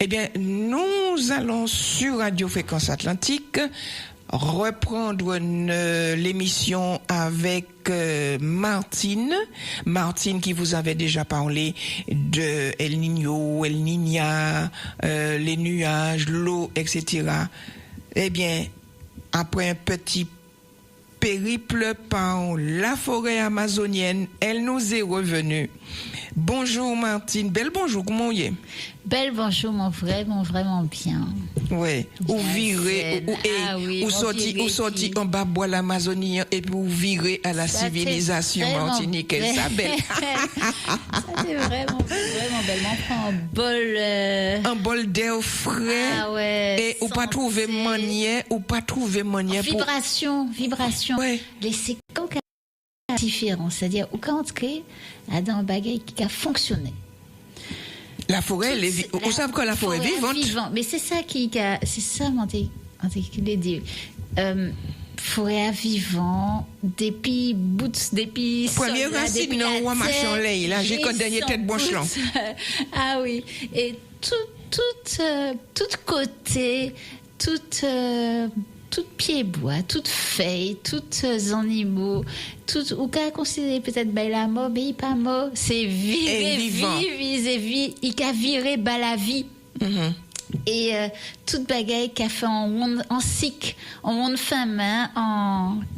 Eh bien, nous allons sur Radio Fréquence Atlantique reprendre l'émission avec Martine qui vous avait déjà parlé de El Niño, El Niña, les nuages, l'eau, etc. Eh bien, après un petit périple par la forêt amazonienne, elle nous est revenue. Bonjour Martine, belle bonjour, comment vous êtes? Belle bonjour, vraiment bien. Ouais, ou virer, ou sorti en bas bois l'Amazonie et puis ou virer à la civilisation martiniquaise. Ça belle. Ça c'est vraiment belle. On prend un bol d'air frais. Ah ouais. Et ou pas trouver manière, vibration. Ouais. C'est différent, c'est-à-dire au contraire, dans un bagage qui a fonctionné. La forêt, vous savez que la forêt est vivante. Mais c'est ça c'est ça mon articulé dit. Forêt vivant, depuis première racine non ou machin là, j'ai quand dernier tête blanche là. Ah oui, et tout côté, tout pied bois, toute feuille, tous animaux, tout ou qu'à considérer peut-être la mort, mais il pas mort, c'est vivre, il a viré la vie. Mm-hmm. Et toute bagaille qu'a fait en cycle, en monde femme,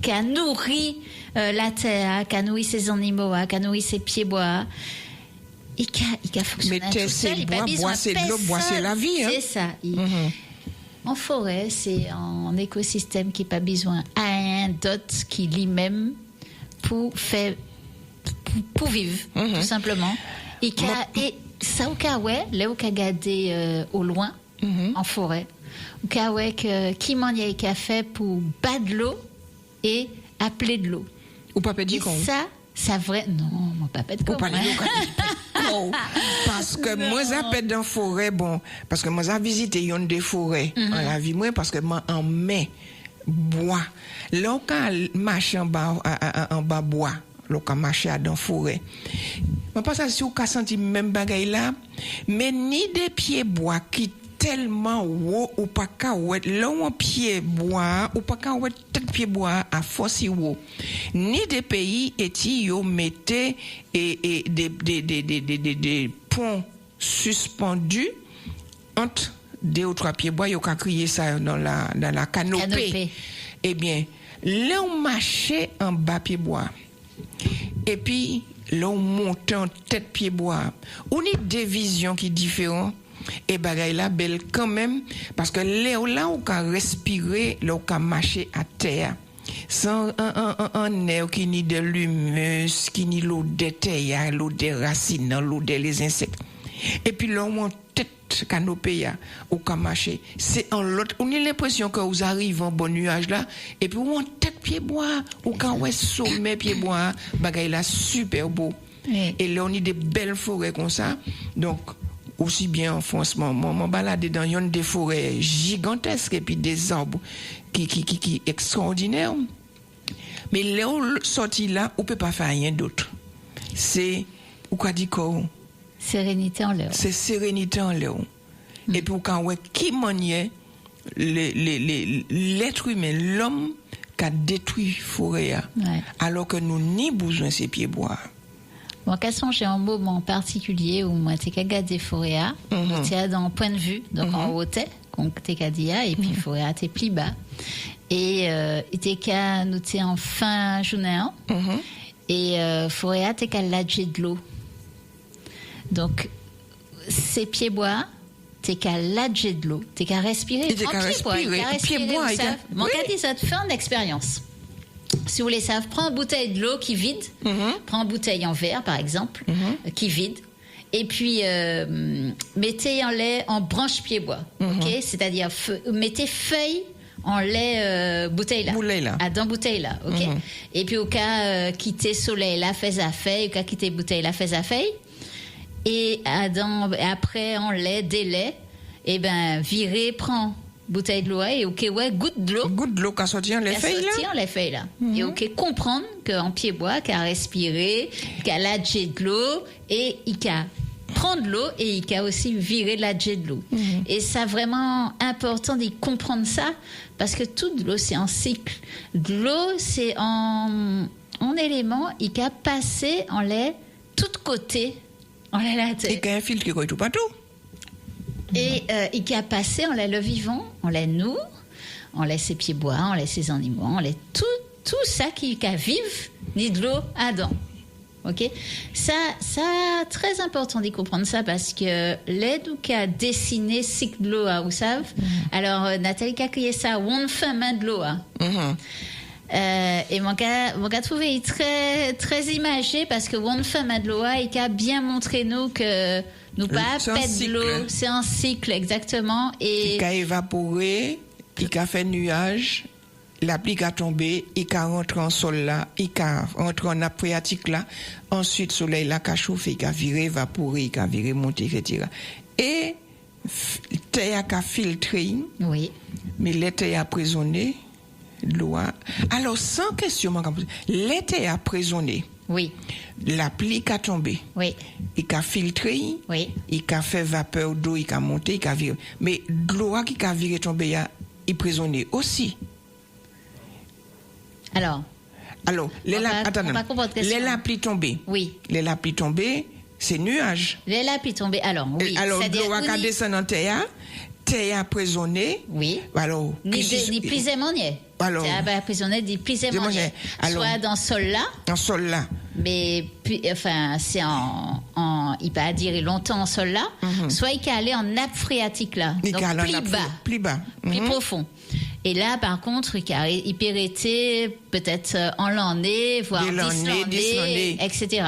qui a nourri la terre, qui a nourri ses animaux, qui a nourri ses pieds bois. Il a fonctionné tout seul. Bois c'est de l'eau, bois c'est la vie. C'est ça. En forêt, c'est un écosystème qui n'a pas besoin à un d'autre qui lui-même pour vivre, tout simplement. Et ça, au cas où, là où qu'a gardé au loin, en forêt, au cas où, qui m'en y a fait pour battre de l'eau et appeler de l'eau. Ou pas dire qu'on. Ça vrai. Non, mon papa de comment. Parce que moi, j'appelle dans forêt, parce que moi, j'ai visité une des forêts en la vie, moi, parce que moi, en mai, bois. Là, quand marche en bas bois, là, quand marche dans forêt. Je pense que si vous avez senti même bagaille là, mais ni des pieds bois qui tellement haut ou pas qu'à ouet là où pied bois ou pas qu'à ouet tête pied bois à force haut ni des pays et yo mettez et des ponts suspendus entre deux ou trois pieds bois yo qu'a crié ça dans la canopée. Eh bien là on marchait en bas pied bois et puis là on montait en tête pied bois on a des visions qui différentes. Et bagaille là belle quand même parce que là on peut respirer là on peut marcher à terre sans un air qui ni de l'humus qui ni l'eau de terre l'eau des racines l'eau des insectes et puis là on tête canopée on peut marcher c'est en l'autre on a l'impression que vous arrivez en bon nuage là et puis on tête pied bois ou quand ouais sommet pied bois bagaille là super beau et là on a des belles forêts comme ça donc aussi bien en France, mon balade dans une des forêts gigantesques et puis des arbres qui extraordinaires. Mais là, sorti là, on peut pas faire rien d'autre. C'est, ou quoi dit quoi? Sérénité en l'air. C'est sérénité en l'air. Et puis, quand on qui maniait l'être humain, l'homme qui a détruit forêt, alors que nous ni besoin de ces pieds bois. Bon, qu'à songer un moment particulier où moi t'es qu'à garder forêt, t'es dans un point de vue, donc en haut t'es qu'à dire et puis forêt t'es plus bas et t'es qu'à nous t'es en fin journée et forêt t'es qu'à ladger de l'eau. Donc ces pieds bois t'es qu'à ladger de l'eau, t'es qu'à respirer. T'es qu'à respirer. Pieds bois. Mon cas dit ça te fait une expérience. Si vous voulez savoir, prends une bouteille de l'eau qui vide, prends une bouteille en verre par exemple, qui vide, et puis mettez en lait en branche pied bois, ok, c'est-à-dire mettez feuille en lait bouteille là, dans bouteille là, ok, et puis au cas quitter soleil là, fais à feuille, au cas quitter bouteille là, fais à feuille, et après en lait, délai, et ben virez, prends bouteille de l'eau et ok goutte de l'eau qu'a sorti en les feuilles là et ok comprendre qu'en pied bois qu'à respirer qu'à ladger de l'eau et il a prendre l'eau et il a aussi viré la jet de l'eau. Et c'est vraiment important de comprendre ça parce que toute l'eau, c'est un cycle. De l'eau, c'est en élément, il a passé en lait tout côté, en lait la terre. Et qu'il y a un filtre qui est tout partout. Et il a passé en lait le vivant, en lait nous, en lait ses pieds bois, en lait ses animaux, en lait tout ça qui a vivre, ni de l'eau Adam. Ok, ça très important de comprendre ça parce que l'aide qui a dessiné cycle de l'eau, vous savez. Alors Nathalie a créé ça, one femme de l'eau. Et mon gars trouvé très très imagé parce que one femme de l'eau, il a bien montré nous que nous pas pète de l'eau, c'est un cycle exactement et il a évaporé, il a fait nuage. La pluie a tombé, il a rentré en sol là, il a rentré en nappe phréatique là, ensuite soleil là a chauffé, il a viré évaporé, il a viré monté, etc. Et terre a filtré, oui. Mais l'été a prisonné, l'eau a... Alors sans question, l'été a prisonné. Oui. La pluie a tombé. Oui. Il a filtré, oui. Il a fait vapeur d'eau, il a monté, il a viré. Mais l'eau qui a viré tombé, il prisonné aussi. Alors, les lapis tombés. Oui. Les lapis tombés, c'est nuages. Les lapis tombés, alors, oui. Alors, l'eau a descendu en terre prisonné. Oui. Alors, ni plisément niais. Alors, terre prisonné, ni plisément niais. Soit dans ce sol là. Dans ce sol là. Mais, enfin, c'est il peut dire longtemps en sol là. Soit il peut aller en nappe phréatique là. Donc, plus bas. Plus profond. Et là, par contre, il peut être peut-être en l'année, voire 10 l'année, etc.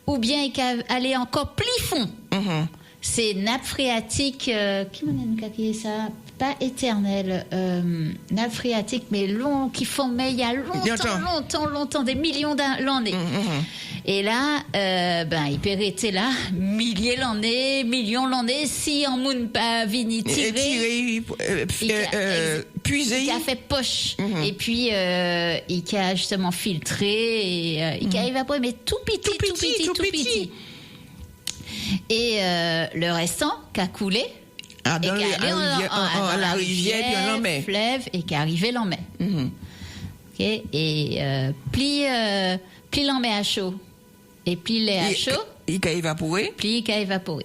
Ou bien il peut aller encore plus fond. C'est nappe phréatique, qui m'a dit ça? Pas éternelle, nappe phréatique, mais long, qui formait il y a longtemps, des millions d'années. Et là, il peut rester là, millions d'années, si on ne pas venir tirer. Puiser. Il a fait poche. Et puis, il a justement filtré, et il a évaporé, mais tout petit. Et le restant qui a coulé, dans la rivière, puis on l'en met. Fleuve, et qui est arrivé l'en met. Okay? Et pli l'en met à chaud. Et pli les à chaud. Il a évaporé. Pli qui a évaporé.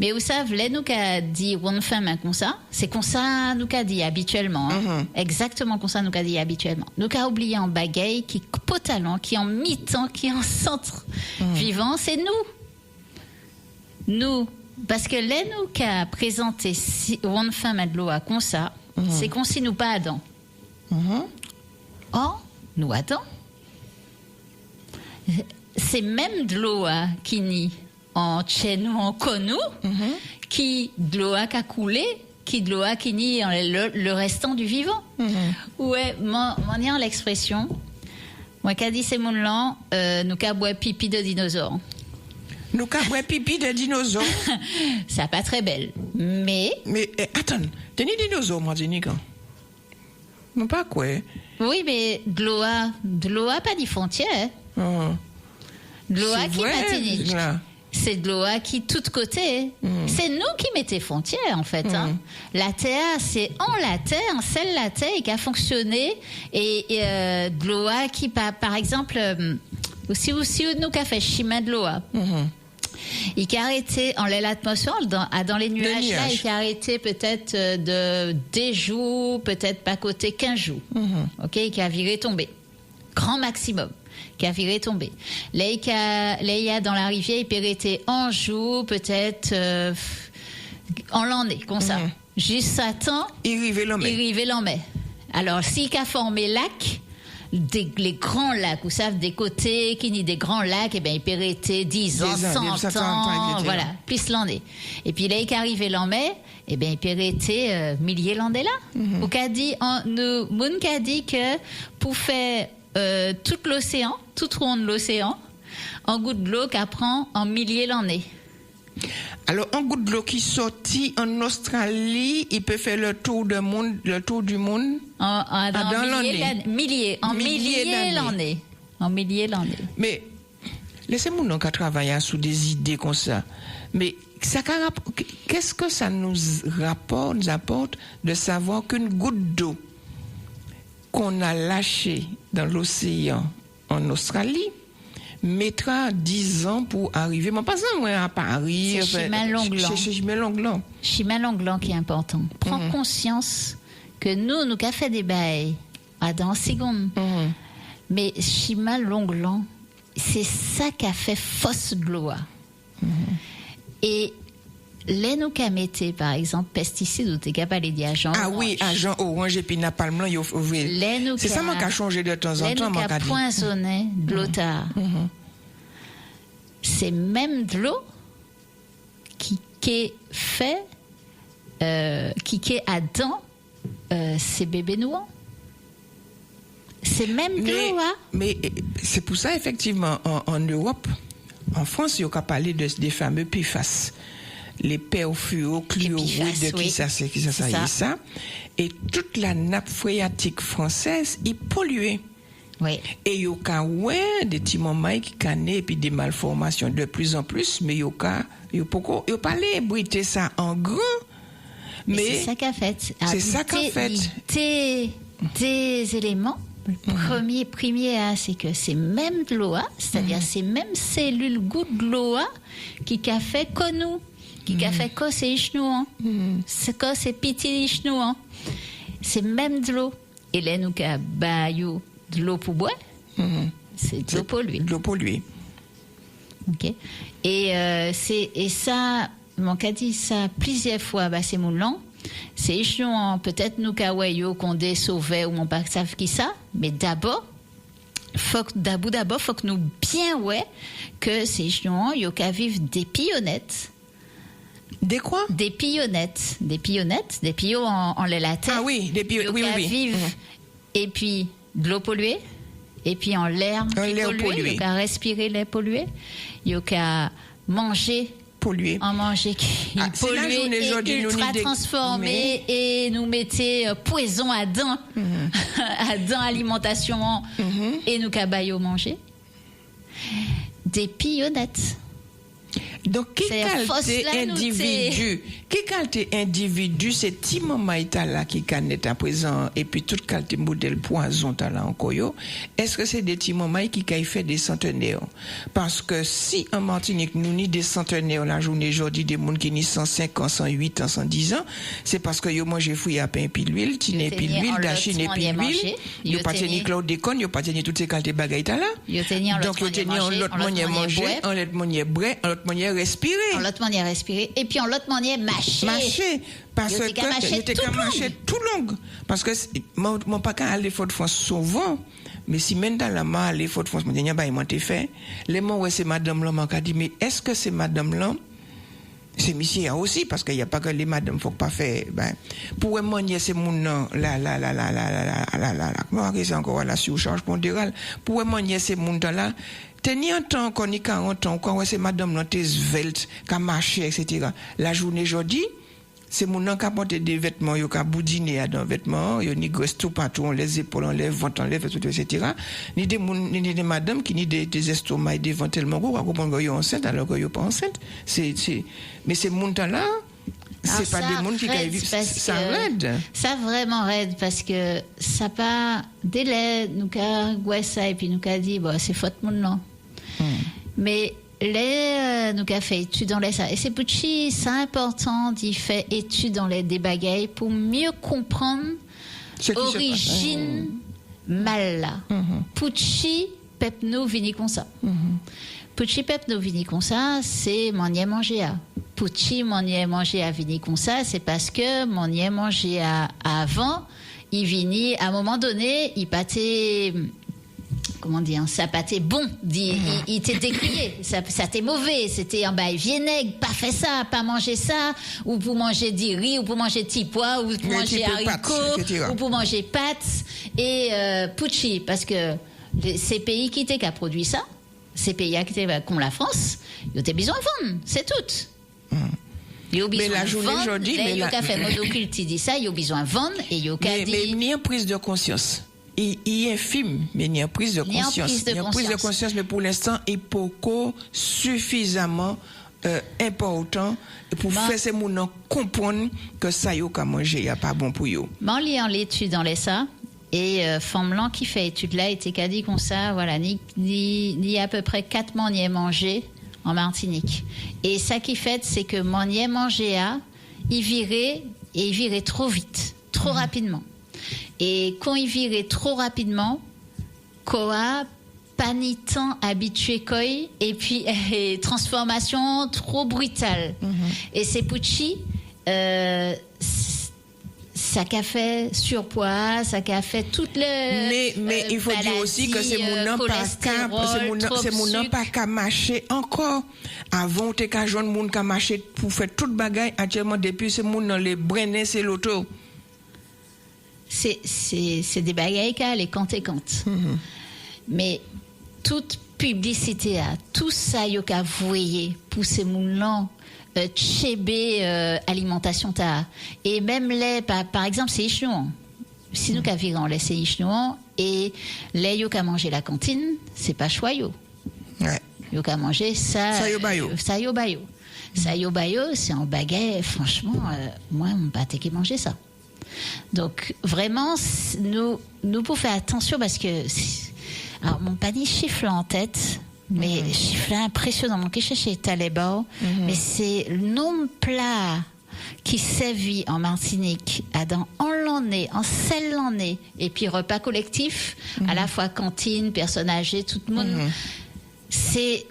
Mais vous savez, nous qu'a dit one femme comme ça, c'est comme ça nous qu'a dit habituellement. Exactement comme ça nous qu'a dit habituellement. Nous qu'a oublié en bagaille qui potalant, qui en mi-temps, qui en centre vivant, c'est nous. Nous, parce que les nous qu'a présenté one femme à de l'eau comme ça, c'est qu'on si nous pas Adam. Oh, nous Adam. C'est même de l'eau qui nie en chez nous, en connu, qui de l'eau qui a coulé, qui de l'eau qui nie le restant du vivant. Ouais, mon l'expression, moi qu'a dit c'est mon lan, nous qu'a boit pipi de dinosaure. Nous qu'a boit pipi de dinosaure. C'est pas très belle, mais attends, t'es ni dinosaure, moi dis ni quand. Non pas quoi. Oui, mais de l'eau pas dit frontière. De l'eau qui Martinique. C'est de l'eau qui tout côté. C'est nous qui mettons frontières en fait. La terre, c'est celle la terre qui a fonctionné et de l'eau qui par exemple aussi nous qui a fait chemin de l'eau. Il qui a arrêté en l'atmosphère dans les nuages là, il qui a arrêté peut-être de des jours, peut-être pas côté 15 jours. OK, il qui a viré tomber. Grand maximum. Qui a viré tomber. Là, il y a dans la rivière, il peut rester un jour, peut-être en l'année, comme ça. Juste à temps, il rive l'en met. Alors, s'il a formé lac, les grands lacs, vous savez, des côtés, qui n'y des grands lacs, eh bien, il peut rester 10 ans, 100 ans, voilà, plus l'année. Et puis là, il est arrivé l'an mai, eh bien, il peut rester milliers l'année là. Ou qu'a dit, Moun qu'a dit que pour faire tout l'océan, tout rond de l'océan, en goutte de l'eau qu'elle prend en milliers l'année. Alors, en goutte de l'eau qui sortit en Australie, il peut faire le tour du monde dans milliers l'année. En milliers l'année. Mais laissez-moi donc travailler sous des idées comme ça. Mais qu'est-ce que ça nous apporte de savoir qu'une goutte d'eau qu'on a lâchée dans l'océan en Australie mettra 10 ans pour arriver. Moi, pas ça, moi, à Paris. C'est Chimay Longlan. Chimay Longlan qui est important. Prends conscience que nous avons fait des bails dans secondes. Mais Chimay Longlan, c'est ça qui a fait fausse de l'eau. Et les nous qu'a metté, par exemple, pesticides ou t'es capable de dire agent orange. Ah oui, agent orange et puis napalm blanc, c'est ça qui a changé de temps en temps. Les nous qu'a poisonné de l'eau tard. C'est même de l'eau qui est fait, qui est à dents, ces bébés noirs. C'est même de l'eau, hein? Mais c'est pour ça, effectivement, en Europe, en France, il y a qu'à parler des fameux PFAS. Les perfluorochloroïdes, qui ça. Et toute la nappe phréatique française est polluée. Oui. Et il y a des petits moments qui canent et puis des malformations de plus en plus, mais il y a pas les ça en grand. Mais c'est ça qu'a fait. C'est ça qu'a fait. Des éléments. Le premier, c'est que c'est même de l'eau, c'est-à-dire c'est même cellules gouttes de l'eau qui a fait que nous. Qui a fait que c'est chenouan. C'est que c'est petit chenouan. C'est même de l'eau. Et là, nous avons de l'eau pour boire. C'est de l'eau polluée. De l'eau polluée. OK. Et ça, mon cas dit ça plusieurs fois, c'est mon long. C'est chenouan. Peut-être nous avons qu'on des sauvés ou mon pas savent qui ça. Mais d'abord, faut que nous bien que ces chenouans, ils ont vivre des pionnettes. Des quoi? Des pionnettes, des pions en lait latin. Ah oui, des pions, oui. Vivre, et puis de l'eau polluée, et puis en l'air pollué. Il y a respirer l'air pollué, il y a manger pollué. En manger qui pollué et ultra transformé et nous mettez poison à dents, à dents alimentation et nous cabayo manger. Des pionnettes. Donc, quel individu, c'est Timon Maïta là qui est à présent, et puis toute qualité modèle poison là en Koyo, est-ce que c'est des Timon Maï qui a fait des centenaires? Parce que si en Martinique, nous ni des centenaires la journée aujourd'hui, des gens qui ni 105 ans, 108 ans, 110 ans, c'est parce que yo mangé fouille à pain et puis l'huile, tine et puis l'huile, dachine et puis l'huile, yo pas tenu Claude Déconne, yo pas tenu toutes ces qualités bagailles là. Donc, yo tenu en l'autre manière manger, en l'autre manière boire, en l'autre manière respirer. En l'autre manière respirer. Et puis en l'autre manière mâcher. Parce que j'étais qu'à mâcher tout long. Parce que mon pas qu'à aller Fort France souvent. Mais si même dans la main, aller Fort France, mon dernier bail m'a été fait. Les mots, ouais, c'est madame là, m'a dit, mais est-ce que c'est madame là? C'est monsieur aussi, parce qu'il n'y a pas que les madames, faut pas faire, pour manier c'est mon nom, comment c'est encore la surcharge pondérale, pour manier c'est mon temps là, tenir un temps qu'on y 40 ans, quand c'est madame là, t'es svelte, qui a marché, etc. La journée aujourd'hui, c'est mon nom qui a porté des vêtements, qui a boudiner dans vêtements, il y a ni graisse tout partout, on les épaules, on les ventre, on les fait tout, etc. Ni des madames qui ni des estomacs, des ventres tellement gros, on comprend qu'ils sont enceintes alors qu'ils sont pas enceintes. Mais ces mondes-là, c'est pas des mondes qui vivent. Ça raide. Ça vraiment raide parce que ça pas délai, nous qu'a ça et puis nous qu'a dit, bon, c'est faute monde là. Mais nous avons fait études dans les ça. Et c'est petit, c'est important d'y faire études dans les débagailles pour mieux comprendre l'origine mal là. Pucci pepno vini comme ça. Pucci pepno vini comme ça, c'est manier manger à. Pucci manier manger à vini comme ça, c'est parce que manier manger à avant, il vini à un moment donné, il pâtait comment dire, ça pas été bon, il t'est décrié, ça t'est mauvais, c'était vinaigre, pas fait ça, pas manger ça, ou pour manger du riz, ou pour manger petits pois, ou pour manger haricots, ou pour manger pâtes, et pucci, parce que ces pays qui étaient qu'à produit ça, ces pays qui étaient comme la France, ils ont besoin de vendre, c'est tout. Mais la journée aujourd'hui, il y a fait monoculture dit ça, il y a besoin de vendre, et il y a dit... Mais il y a une prise de conscience. Il est infime, mais il y a une prise de conscience. Il y a une prise de conscience, mais pour l'instant, il n'est pas suffisamment important pour faire ces gens comprendre que ça yo ka manger a pas bon pour eux. En lisant l'étude dans les ça et Femme qui fait étude là était qu'a dit comme ça voilà ni à peu près 4 manières manger en Martinique. Et ça qui fait c'est que manière manger il virait trop vite, trop rapidement. Et quand il virait trop rapidement, quoi pas ni temps habitué quoi et puis transformation trop brutale. Et c'est Pucci ça qu'a fait surpoids, ça qu'a fait toutes les mais il faut dire aussi que c'est mon pas qu'à marcher encore avant t'es qu'à joindre moun qu'à marcher pour faire toute bagaille actuellement depuis c'est moun dans les brennes c'est l'auto. C'est des bagailles qu'a les conséquences. Mais toute publicité tout ça yo qu'a voyé pour ces moun là chébé alimentation ta et même les par exemple c'est ichnou si nous qu'a viré on laisse ichnou et les yo qu'a manger la cantine c'est pas choyo yo qu'a manger ça yo bayo c'est en baguette franchement moi on pas t'ai manger ça donc vraiment nous pour faire attention parce que alors mon panier chiffre en tête mais chiffre impressionnant mon quiche chez Talebao mais c'est le nombre plat qui sévit en Martinique en l'année en celle l'année et puis repas collectif à la fois cantine personnes âgées tout le monde c'est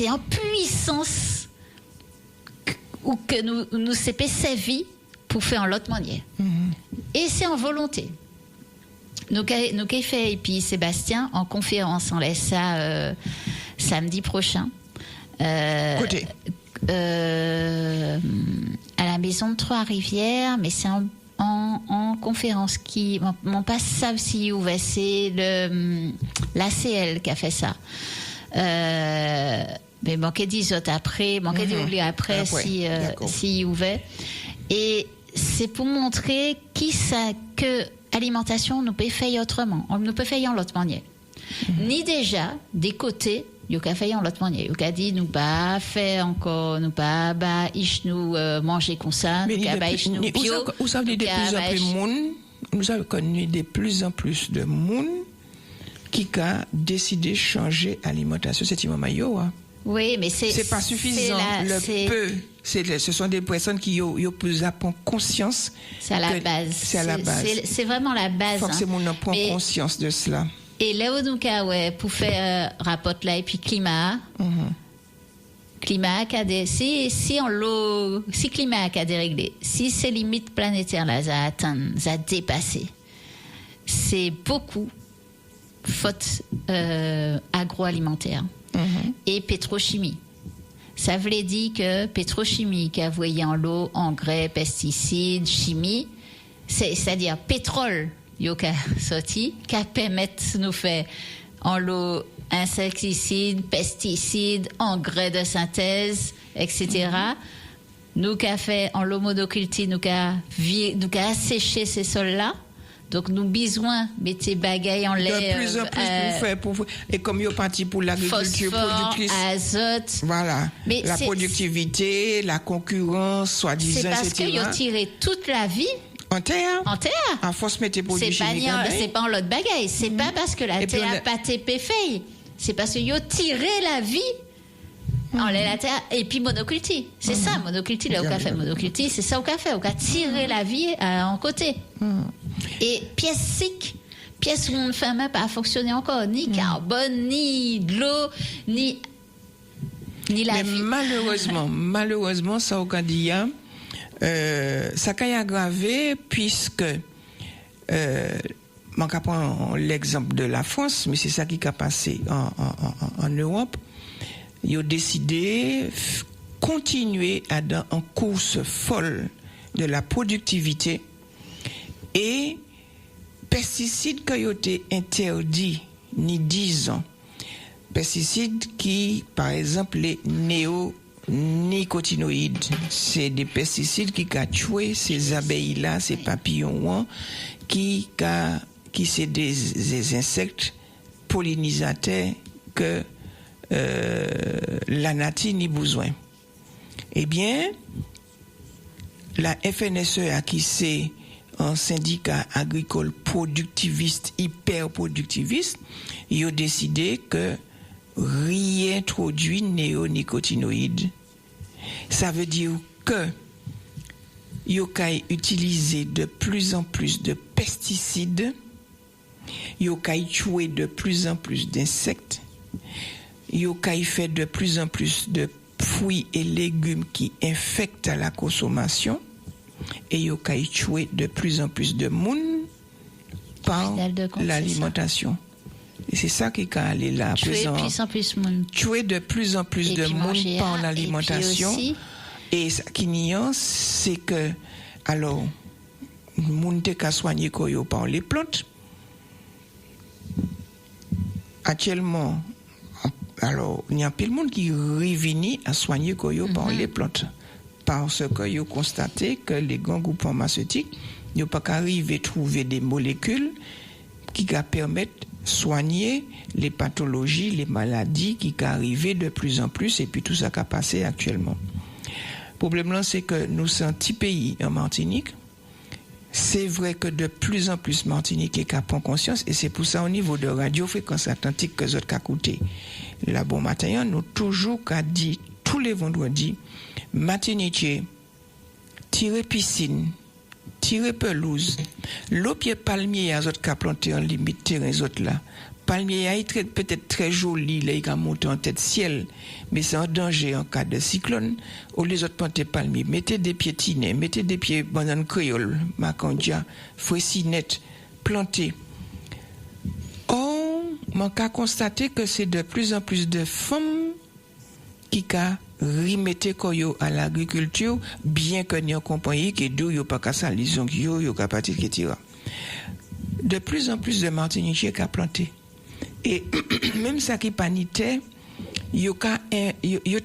en puissance ou que nous c'est sévi pour faire en l'autre manière et c'est en volonté. Nous qu'a fait et puis Sébastien en conférence on laisse ça samedi prochain à la maison de Trois-Rivières mais c'est en conférence qui mon pas savent si ouvert c'est l'ACL qui a fait ça mais manquait 10 autres après manquait d'oublier après si ouvert et c'est pour montrer que alimentation nous peut faire autrement nous peut faire en l'autre manière ni déjà des côtés yo qu'a fait en l'autre manière yo qu'a dit nous pas faire encore nous pas nous manger comme ça nous pas nous bio vous savez de plus en plus monde nous avons connu de plus en plus de monde qui a décidé changer alimentation c'est maman yo oui mais c'est pas suffisant ce sont des personnes qui ont plus à prendre conscience. C'est à la base. C'est vraiment la base. Faut que c'est mon prend conscience de cela. Et là où nous pour faire rapport là et puis climat. Climat a si climat a déréglé, si ces limites planétaires là ça atteint, ça dépassé. C'est beaucoup faute agroalimentaire et pétrochimie. Ça voulait dire que pétrochimie qui a voyé en l'eau, engrais, pesticides, chimie, c'est-à-dire pétrole, yoka sorti, qui permettre nous faire en l'eau insecticides, pesticides, engrais de synthèse, etc. Nous qu'a fait en l'eau monoculture, nous qu'a asséché ces sols-là. Donc nous besoin mettre ces bagailles en l'air de plus en plus pour faire et comme yo parti pour l'agriculture productrice azote voilà mais la productivité la concurrence soi-disant c'est parce que yo tiré toute la vie en terre à force mettre produits chimiques c'est pas en l'autre bagaille c'est pas parce que la terre a pas été fait c'est parce que yo tiré la vie en la terre et puis monoculture c'est ça monoculture là au café monoculture c'est ça au café au cas tirer la vie en côté et pièce où on ne fait même pas fonctionner encore ni carbone ni de l'eau ni la mais vie malheureusement ça au Candia ça a aggravé puisque on va prendre l'exemple de la France mais c'est ça qui a passé en Europe. Ils ont décidé continuer en course folle de la productivité et pesticides qui ont été interdits ni 10 ans. Pesticides qui, par exemple, les néonicotinoïdes, c'est des pesticides qui ont tué ces abeilles-là, ces papillons, qui c'est des insectes pollinisateurs que la nature n'a besoin. Eh bien, la FNSEA, qui c'est un syndicat agricole productiviste, hyper productiviste, ils ont décidé que réintroduire néonicotinoïdes. Ça veut dire que ils ont utilisé de plus en plus de pesticides, ils ont tué de plus en plus d'insectes, ils ont fait de plus en plus de fruits et légumes qui infectent la consommation, et ils ont tué de plus en plus de monde par l'alimentation. Et c'est ça qui est allé là à présent. Tuer de plus en plus de monde par l'alimentation. Et ce qui n'y a, c'est que, alors, le monde est soigné par les plantes. Actuellement, alors, il y a plein de monde qui revient à soigner par les plantes. Parce qu'ils ont constaté que les grands groupes pharmaceutiques n'ont pas arrivé à trouver des molécules qui permettent de soigner les pathologies, les maladies qui arrivent de plus en plus, et puis tout ça qui a passé actuellement. Le problème là, c'est que nous sommes un petit pays en Martinique. C'est vrai que de plus en plus Martinique prend conscience, et c'est pour ça au niveau de Radio Fréquence Atlantique que nous avons écouté. La bon matin, nous toujours dit tous les vendredis, Martinique, tirer piscine, tirer pelouse, l'eau pied palmier à autres qu'a planté en limite terrain autres là. Palmier est peut-être très joli, là il a monté en tête ciel, mais c'est un danger en cas de cyclone. Ou les autres plantes palmiers, mettez des pieds tinés, mettez des pieds banane créole, macandia, fouessinette, plantez. On a constaté que c'est de plus en plus de femmes qui remettent koyo à l'agriculture, bien que nous compagnie qui d'où yo pas qu'à ça lison yo ka parti qui tira. De plus en plus de Martiniquais qui a planté. Et même ça qui panité, yo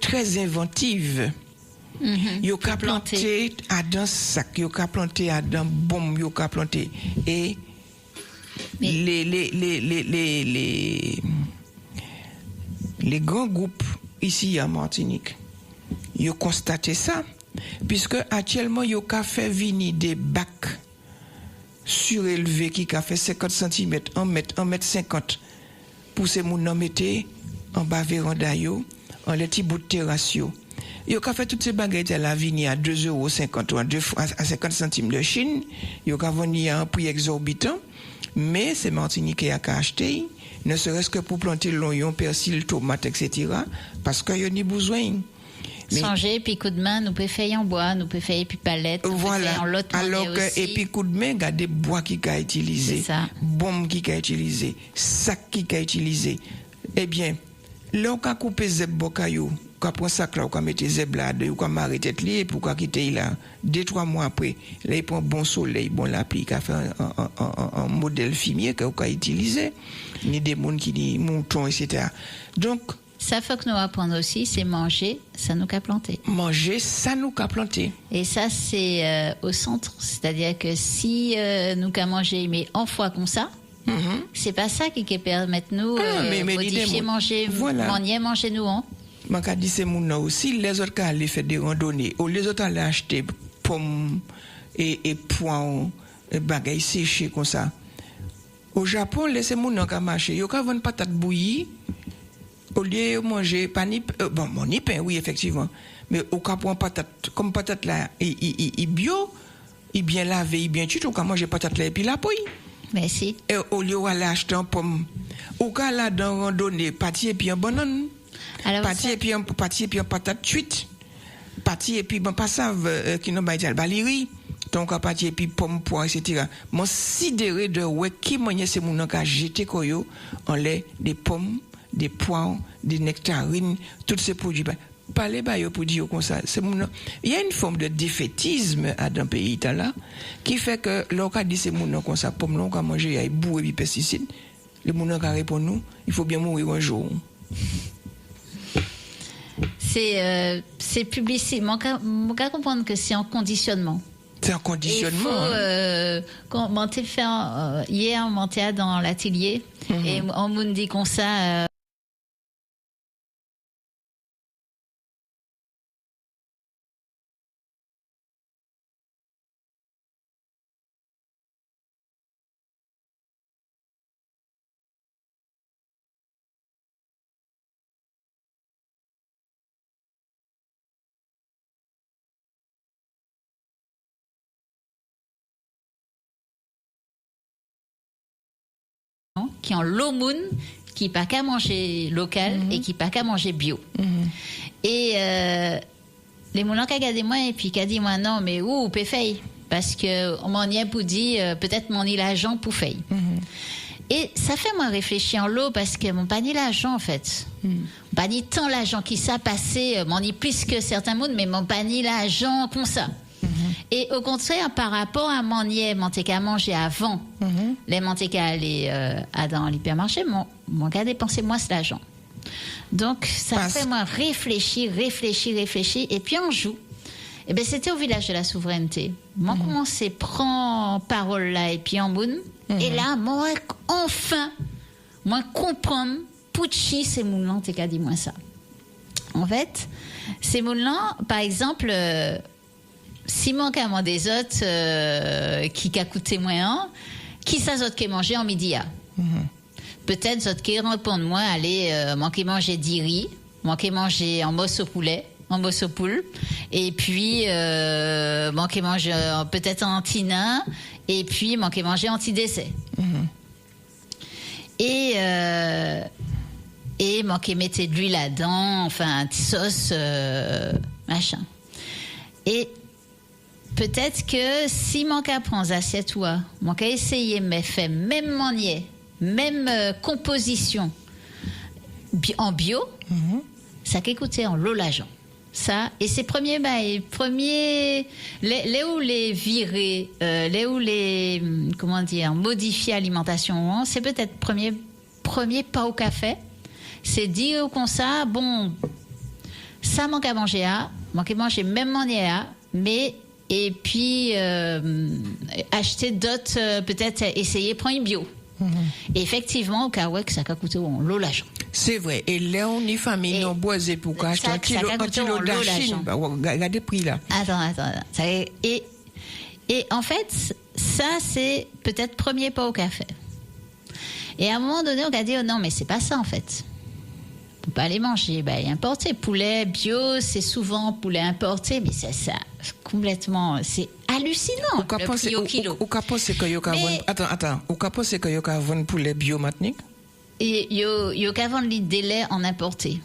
très inventive. Yo ka planté à dans sac, yo ka planté à dans bombe, yo ka planté et les grands groupes ici à Martinique, yo constaté ça, puisque actuellement yo ka fait venir des bacs surélevés qui a fait 50 cm, 1 mètre 50 pour ces moun nan mette en bas véranda yo, en les petits bouts de terrasse yo. Yo ka fait toutes ces bagages à la vigne à 2,50 € ou à 50 centimes de Chine, yo ka venir à un prix exorbitant, mais c'est Martinique qui a acheté, ne serait-ce que pour planter l'oignon, persil, tomate, etc. parce qu'il y a ni besoin. Changer, puis coup de main, nous pouvons faire en bois, nous pouvons faire puis palette, nous pouvons faire en lot. Alors que, et puis coup de main, il y a des bois qui a utilisé, bombe qui a utilisé, sac qui a utilisé. Eh bien, là, on a coupé zeb bokayou, on prend sac là, on met zeb là, on a arrêté de lier pour quitter là. 2-3 mois après, là, il prend bon soleil, bon la pluie, il a fait un modèle fumier qu'on a utilisé. Il y a des gens qui disent moutons, etc. Donc, ça faut que nous apprendre aussi, c'est manger, ça nous qu'a planté. Manger, ça nous qu'a planté. Et ça, c'est au centre. C'est-à-dire que si nous qu'a mangé, mais en fois comme ça, c'est pas ça qui permet nous modifier manger, manger nous. Hein. Je qu'a dit c'est mon aussi, les autres qui allaient faire des randonnées, ou les autres allaient acheter pommes et pois, et bagailles séchées comme ça. Au Japon, laissez mon nom qu'a marché, yo qu'a vendre patate bouillie. Au lieu de manger ni pain, oui, effectivement. Mais au cas pour patate, comme patate là, il bio, il bien lavé, il bien tué, au cas manger patate là et puis la pouille. Merci. Et au lieu d'aller acheter un pomme, au cas là, dans randonnée, pâtis et puis un banane. Pâtis et puis un patate cuite. Pâtis et puis, pas ça, qui n'ont pas été balérie. Donc, à partir et puis pomme, poire, etc. Mon sidéré de ouais, qui m'a c'est mon cas jeté koyo, en lait, des pommes, des poires, des nectarines, tous ces produits. Pas les bails pour dire comme ça. Il y a une forme de défaitisme dans le pays là, qui fait que l'on a dit c'est mon nom comme ça, pomme l'on a mangé, il y a boue et puis pesticides. Le monde a répondu nous, il faut bien mourir un jour. C'est publicité. Moi, je comprendre que c'est en conditionnement. C'est un conditionnement. Hier, on montait dans l'atelier et on me dit comme ça. gens qui ont l'aumône, qui pas qu'à manger local et qui pas qu'à manger bio. Et les moulins qui ont regardé moi et puis qui a dit moi non mais où peut faire parce que on m'en y a pour dire peut-être mon l'argent pour faire. Et ça fait moi réfléchir en l'eau parce que mon pas ni l'argent en fait. Pas ni tant l'argent qui ça passé, m'en ni plus que certains mondes mais mon pas ni l'argent comme ça. Et au contraire, par rapport à mon qu'à manger avant, les qu'à aller dans l'hypermarché, mon gars dépensé moins cet argent. Donc, ça fait moi réfléchir, et puis on joue. Et ben c'était au village de la souveraineté. Moi, commencé prendre parole là, et puis en boune. Et là, moi, enfin, moi, comprendre, Pucci, c'est moulin, t'es qu'à dit moi ça. En fait, ces moulins, par exemple, si manque à moi des autres qui a coûté moins, qui ça autres qui mangé en midi à? Peut-être autres qui répondent moi aller manquer manger d'iri, manquer manger en mosse au poulet, en mosse au poule, et puis manquer manger peut-être en tinin, et puis manquer manger anti-décès. Et manquer mettre de l'huile là-dedans, enfin un petit sauce machin. Et peut-être que si mon cas prend assiette ou mon cas essayer mais fait même manier, même composition en bio, ça qu'écouter en l'eau l'agent. Ça et c'est premier les où les virer, les où les comment dire modifier alimentation, c'est peut-être premier pas au café, c'est dire comme ça bon ça manque à manger même manier mais et puis acheter d'autres peut-être essayer prendre une bio. Et effectivement au cas où que ça a coûté l'eau l'argent. C'est vrai et là on y famille non boisé pour acheter un kilo d'argile regardez prix là. Attends et en fait ça c'est peut-être premier pas au café. Et à un moment donné on a dit oh non mais c'est pas ça en fait. On peut pas les manger importé poulet bio c'est souvent poulet importé mais c'est ça complètement c'est hallucinant le prix au kilo. Au cas c'est que yo attends au cas c'est que yo ka vendre poulet bio maintenant et yo ka vendre les délais en importé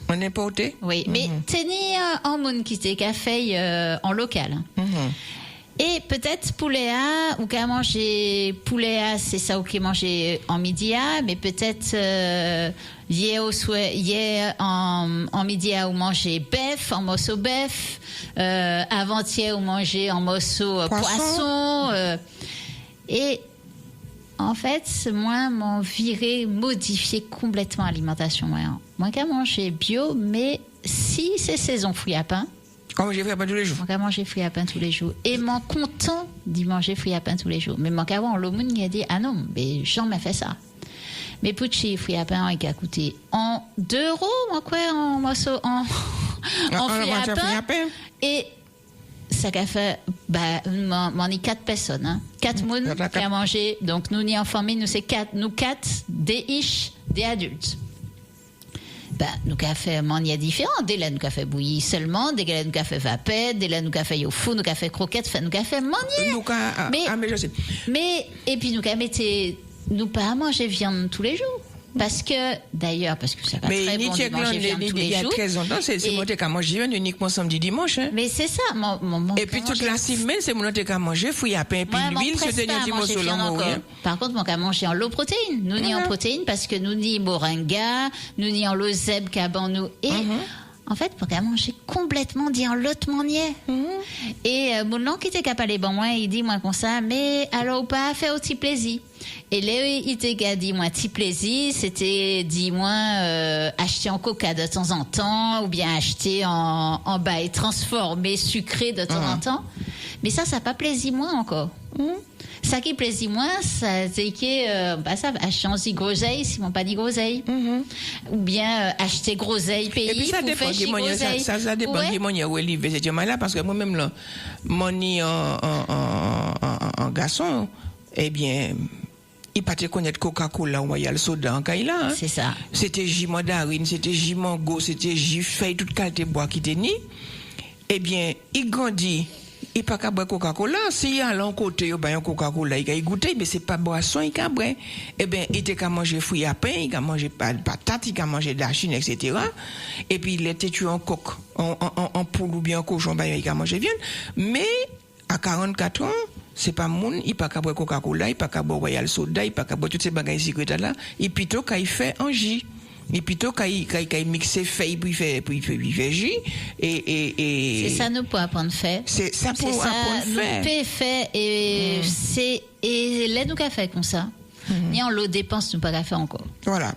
oui mais tenir en monde qui t'est café en local et peut-être poulet A ou qu'à manger poulet A c'est ça ou qui manger en midi A mais peut-être hier en midi A ou manger bœuf en morceau bœuf avant-hier ou manger en morceau poisson et en fait moi m'en viré modifier complètement l'alimentation moi qu'à manger bio mais si c'est saison fruits à pain manger fruits à pain tous les jours. Moi, manger fruits à pain tous les jours. Et m'en content d'y manger fruits à pain tous les jours. Mais mon avant, l'aumône, il a dit, ah non, mais Jean m'a fait ça. Mais Pucci, fruits à pain, il a coûté en 2 €, moi, quoi, en morceau, en fruits à pain. Et ça a fait, m'en est 4 personnes, hein. 4 mounes qui a mangé. Donc, nous, ni en famille, nous, c'est 4, des iches, des adultes. Nous café mania différent des là nous café bouilli seulement des là nous café vapeur des là nous café au four nous café croquette nous café mania mais et puis nous mettez nous pas manger viande tous les jours parce que c'est pas très bon de manger viande tous les jours. Il y a très longtemps c'est moi qui manger viande uniquement samedi dimanche hein. Mais c'est ça et puis toute la semaine c'est moi qui manger fruits à pain puis l'huile c'est tenir petit morceau long. Par contre moi qui manger en l'eau protéine nous ni en protéine parce que nous ni moringa nous ni en l'eau zeb qu'aban nous et en fait pour manger complètement dit en l'autre manière et mon nom qui était capable bon moi il dit moi comme ça mais alors pas faire aussi plaisir et là il était dit moi petit plaisir c'était dit moi acheter en coca de temps en temps ou bien acheter en bail transformé sucré de temps en temps mais ça pas plaisir moi encore ça qui plaisir moi ça c'est que ça acheter en groseille si mon pas dit groseille ou bien acheter groseille pays et puis ça dépend ça dépend de manière où il veut dire là parce que moi même là mon en garçon eh bien il pas te connaître Coca-Cola ou il y a le soda en Kaila c'est ça c'était J mandarine c'était J mango c'était J feuille toute qualité bois qui était ni eh bien il grandit il pas qu'à boire Coca-Cola. Si à l'un côté, il y a un Coca-Cola, il a goûté, mais c'est pas boisson, il a boire. Eh bien, il était qu'à manger fruits à pain, il a mangé patates, il a mangé d'achine, etc. Et puis, il était tué en coq, en poule ou bien en cochon, ben, il a mangé viande. Mais, à 44 ans, c'est pas moun, il pas qu'à boire Coca-Cola, il pas qu'à boire Royal Soda, il pas qu'à boire toutes ces bagages secrètes là, et plutôt qu'il fait un jus. Et plutôt qu'il mixe feuilles puis il fait jus et c'est ça nous pour apprendre faire. C'est ça pour apprendre faire. Nous peut faire et c'est et là nous qu'a fait comme ça. Ni en l'eau dépense nous pas qu'à faire encore. Voilà.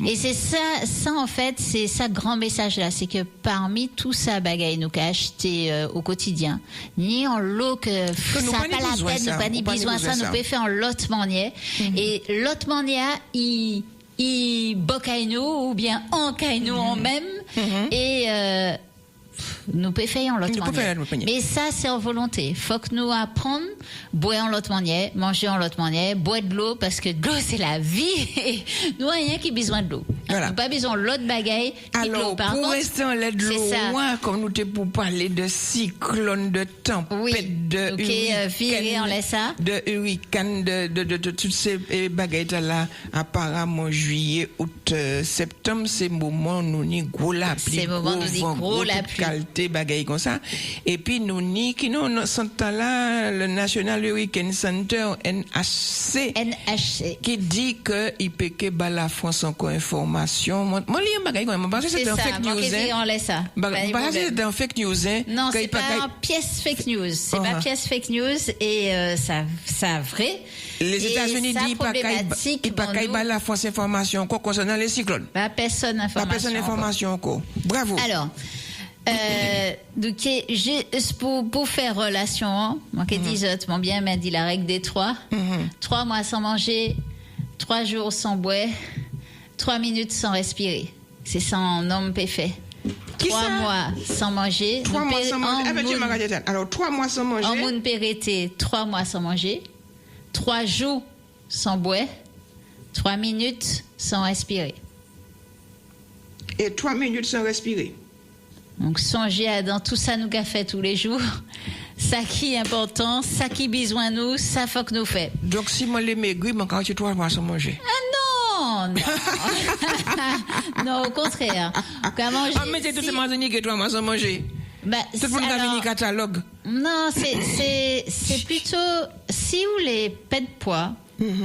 Et c'est ça en fait, c'est ça grand message là, c'est que parmi tout ça bagaille nous qu'a acheté au quotidien, ni en l'eau que ça nous pas la peine, nous pas ni besoin ça, nous peut faire en l'autre manière et l'autre manière il bocaille-nous ou bien encaille-nous en même et nous pouvons faire en l'autre manière. Mais ça, c'est en volonté. Faut que nous apprenions boire en l'autre manière, manger en l'autre manière, boire de l'eau parce que de l'eau, c'est la vie et nous, rien qui a besoin de l'eau. Voilà. Nous pas besoin de l'autre bagaille. Alors, pour rester en l'aide de l'eau, comme nous t'es pour parler de cyclone, de tempête, de hurricane, de toutes ces bagailles là, apparemment juillet, août, septembre, c'est moment nous ni gros la pluie. C'est moment nous ni gros la pluie. Qualité bagaille comme ça. Et puis nous ni qui nous sommes là, le National Hurricane Center, NHC, qui dit que il peut que la France encore information. Moi lis un bagaille quand même parce que c'est un fake news. C'est un fake news. Non, c'est pas une pièce fake news. C'est pas pièce fake news et ça vrai. Les États-Unis disent pas qu'il la France information encore concernant les cyclones. Pas personne information encore. Bravo. Alors donc pour faire relation, moi qui dis mon bien m'a dit la règle des 3. 3 mois sans manger, 3 jours sans boire, 3 minutes sans respirer. C'est ça en homme fait. 3 mois sans manger. 3 mois sans manger. Alors 3 mois sans manger. En monde pérété, 3 mois sans manger, 3 jours sans boire, 3 minutes sans respirer. Et 3 minutes sans respirer. Donc, songez à dans tout ça nous qu'a fait tous les jours. Ça qui est important, ça qui besoin nous, ça faut que nous fait. Donc, si moi les maigris, moi quand tu 3 mois sans manger. Ah non! Non, au contraire. Mais c'est tout ce manger que 3 mois sans manger. C'est pour nous avoir un catalogue. Non, c'est plutôt, si vous les pètes de poids,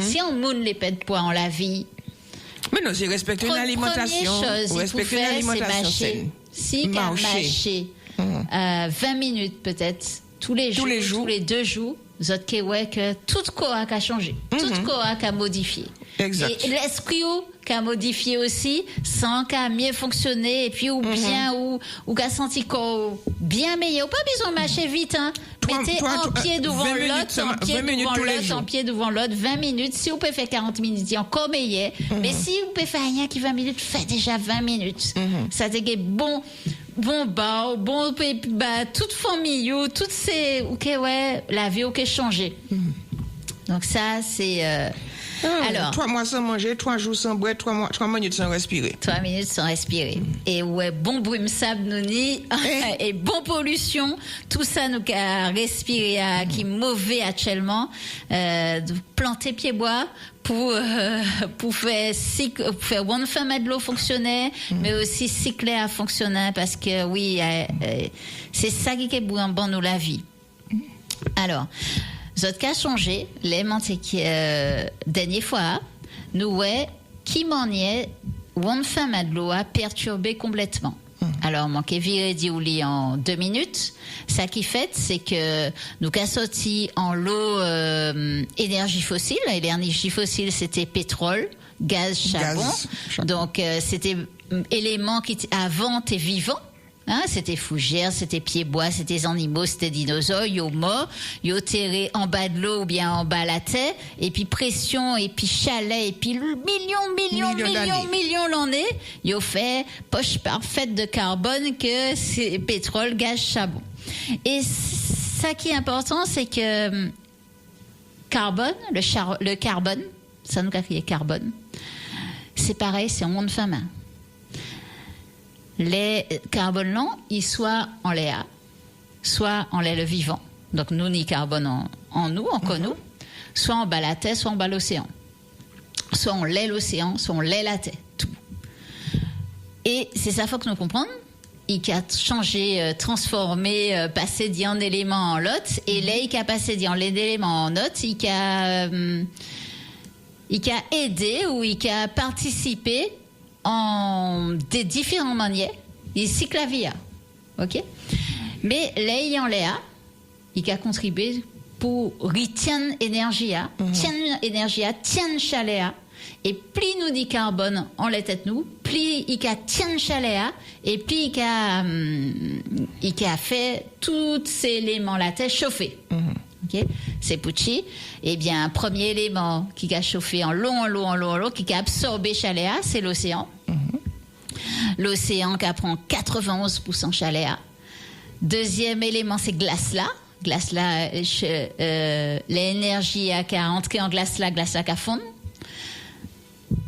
si on moune les pètes de poids en la vie. Mais non, c'est respecter une alimentation. Respecter une alimentation saine. Si qu'à marcher 20 minutes peut-être tous les jours, tous les 2 jours, vous êtes que tout corps a changé, tout corps a modifié. Exact. Et l'esprit qui a modifié aussi, sans qu'à mieux fonctionner et puis ou bien ou qu'à senti corps bien meilleur. Pas besoin de marcher vite, hein. Mettez un pied devant l'autre, un pied devant l'autre, un pied devant l'autre, 20 minutes. Si vous pouvez faire 40 minutes, c'est encore meilleur. Mais si vous pouvez faire rien qui 20 minutes, faites déjà 20 minutes. Ça t'est bon toute famille, toutes ces la vie a changé. Donc ça c'est alors 3 mois sans manger, 3 jours sans boire, 3 minutes sans respirer. 3 minutes sans respirer. Et bon brume sable nous ni et bon pollution, tout ça nous a respiré qui est mauvais actuellement. Planter pied bois pour faire one femme de l'eau fonctionner, mais aussi cycler à fonctionner parce que oui, c'est ça qui est bon nous la vie. Alors Zot cas changé, les dernière fois, nous qui maniait one femme de l'eau a perturbé complètement. Alors, manqué viré dit en 2 minutes. Ça qui fait, c'est que nous qu'a sorti en l'eau énergie fossile. L'énergie fossile, c'était pétrole, gaz, charbon. Donc, c'était éléments qui avant étaient vivants. Hein, c'était fougères, c'était pieds-bois, c'était animaux, c'était dinosaures, yo morts, yo terré en bas de l'eau ou bien en bas la terre, et puis pression, et puis chalet, et puis millions l'année, yo fait poche parfaite de carbone que c'est pétrole, gaz, charbon. Et ça qui est important, c'est que carbone, le carbone, ça nous a crié carbone, c'est pareil, c'est en monde femme. Les carbones longs, ils soit en l'air, soit en l'air le vivant. donc nous ni carbone en nous, encore nous, soit on bat la terre, soit on bat l'océan. Soit on l'est l'océan, soit on l'est la terre, tout. Et c'est ça, faut que nous comprenions. Il a changé, transformé, passé d'un élément en l'autre, et là, il a passé d'un élément en l'autre, il a aidé ou il a participé en des différentes manières, ici que la vie a. Ok? Mais l'ayant Léa, il a contribué pour retenir énergie, tienne chaleur, et plus nous dit carbone en la tête nous, plus il a tienne chaleur, et plus il a fait tous ces éléments la tête chauffer. Okay? C'est Pucci. Eh bien, premier élément qui a chauffé en long, qui a absorbé chaleur, c'est l'océan. L'océan qui prend 91% chaleur. Deuxième élément, c'est glace-là. Glace-là, l'énergie qui a entré en glace-là qui a fondu.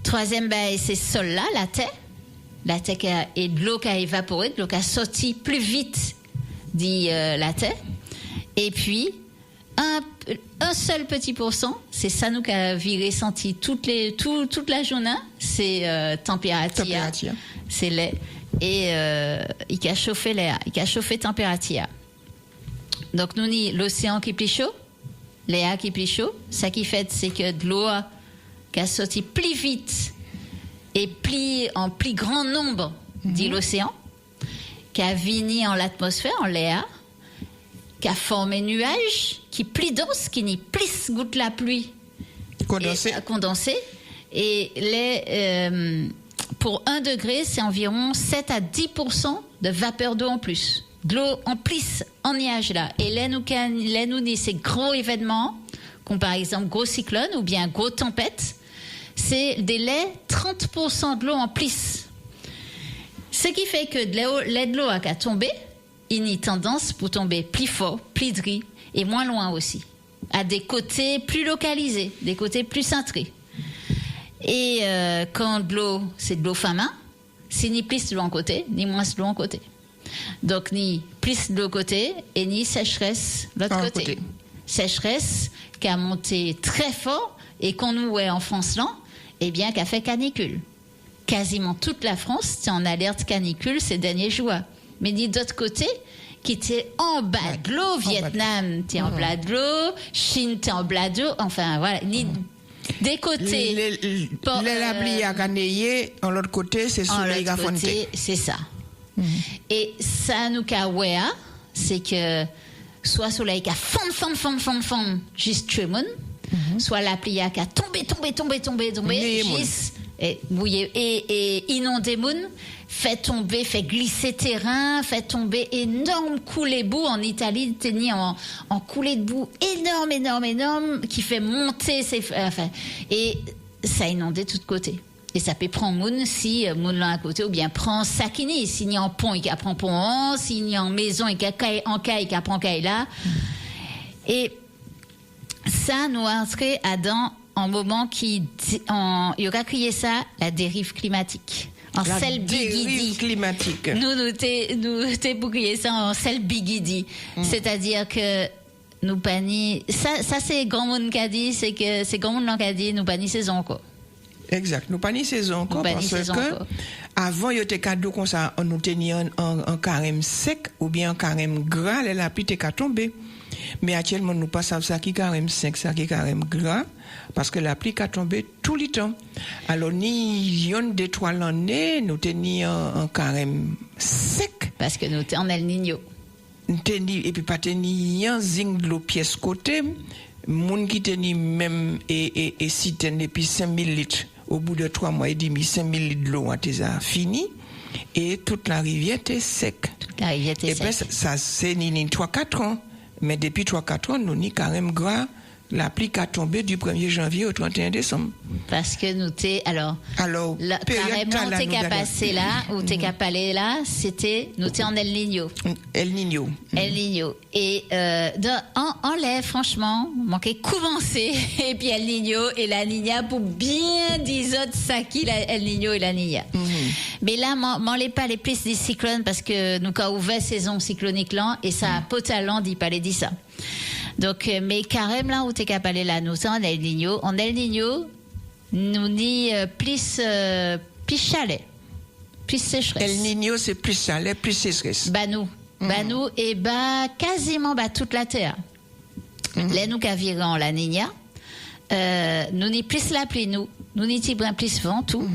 Troisième, c'est sol-là, la terre. La terre et de l'eau qui a évaporé, de l'eau qui a sorti plus vite dit la terre. Et puis, un seul petit pourcent, c'est ça nous qui a viré senti toute la journée, c'est température. C'est l'air. Et il a chauffé l'air, il a chauffé température. Donc, nous, l'océan qui est plus chaud, l'air qui est plus chaud, ça qui fait, c'est que de l'eau qui a sorti plus vite et en plus grand nombre, dit l'océan, qui a vini en l'atmosphère, en l'air, qui a formé nuage, qui est plus dense, qui n'est plus goutte la pluie condensée. Et pour 1 degré, c'est environ 7 à 10% de vapeur d'eau en plus. De l'eau en plus, en nuage là. Et là, nous dit ces gros événements, comme par exemple gros cyclone ou bien gros tempête, c'est des laits 30% de l'eau en plus. Ce qui fait que de l'eau a tombé, il y a tendance pour tomber plus fort, plus gris et moins loin aussi, à des côtés plus localisés, des côtés plus cintrés. Et quand de l'eau, c'est de l'eau fin main, c'est ni plus de l'eau en côté, ni moins de l'eau en côté. Donc, ni plus de l'autre côté et ni sécheresse de l'autre côté. Sécheresse qui a monté très fort et qu'on nous est en France là, eh bien, qui a fait canicule. Quasiment toute la France était en alerte canicule ces derniers jours. Mais ni d'autre côté, qui était en bas de l'eau, Vietnam était en bas de l'eau, Chine était en bas de l'eau, enfin voilà, ni des côtés. La pluie a gagné, en l'autre côté, c'est soleil qui a fonté. C'est ça. Et ça nous a c'est que soit soleil qui a fond juste chez moun, soit la pluie qui a tombé juste et inondé moun, fait glisser terrain, fait tomber énorme coulée de boue. En Italie, tenu en coulée de boue énorme qui fait monter et ça a inondé de tous côtés. Et ça peut prendre moun si moun là à côté, ou bien prend Sakini, s'il y a un pont, il prend pont, s'il y a une maison, il prend caille là. Et ça nous a entré en moment il y aura crié ça, la dérive climatique. En sel bigidi. Climatique. Nous t'es pour crier ça en sel bigidi. C'est-à-dire que nous panier, ça c'est grand monde qui a dit, c'est que c'est grand monde qui a dit, nous panier saison encore. Exact. Nous pas ni saison encore parce que avant il y était cadeau comme ça nous tenions en carême sec ou bien en carême gras la pluie était tombée. Mais actuellement nous pas savons ça qui carême sec ça qui carême gras parce que la pluie a tombé tout le temps. Alors ni yon de 3 l'année nous tenions en carême sec parce que nous étions en El Niño. Et puis pas tenions zing de l'eau pièce côté moun qui teni même et si teni puis 5000 litres au bout de 3 mois et demi 5000 litres de l'eau a déjà fini et toute la rivière était sec. Et puis ça c'est ni 3-4 ans mais depuis 3-4 ans nous ni carême gras La pluie a tombé du 1er janvier au 31 décembre. Parce que nous t'es alors la, carrément t'es qu'à passer là ou t'es qu'à aller là, c'était nous t'es en El Niño. El Niño. El Niño. Et en lait, franchement, manquait commencer et puis El Niño et la Niña pour bien dire autres ça qui El Niño et la Niña. Mais là, m'en les pas les plus des cyclones parce que nous avons ouvert saison cyclonique là et ça a pas talent d'y parler dit ça. Donc, mais carrément là où t'es capable là, nous sommes en El Niño. En El Niño, nous ni plus chalet, plus sécheresse. El Niño, c'est plus chalet, plus sécheresse. Nous et quasiment toute la terre. Là, nous qu'avirons la Niña, nous ni plus la pluie, nous ni plus vent, tout.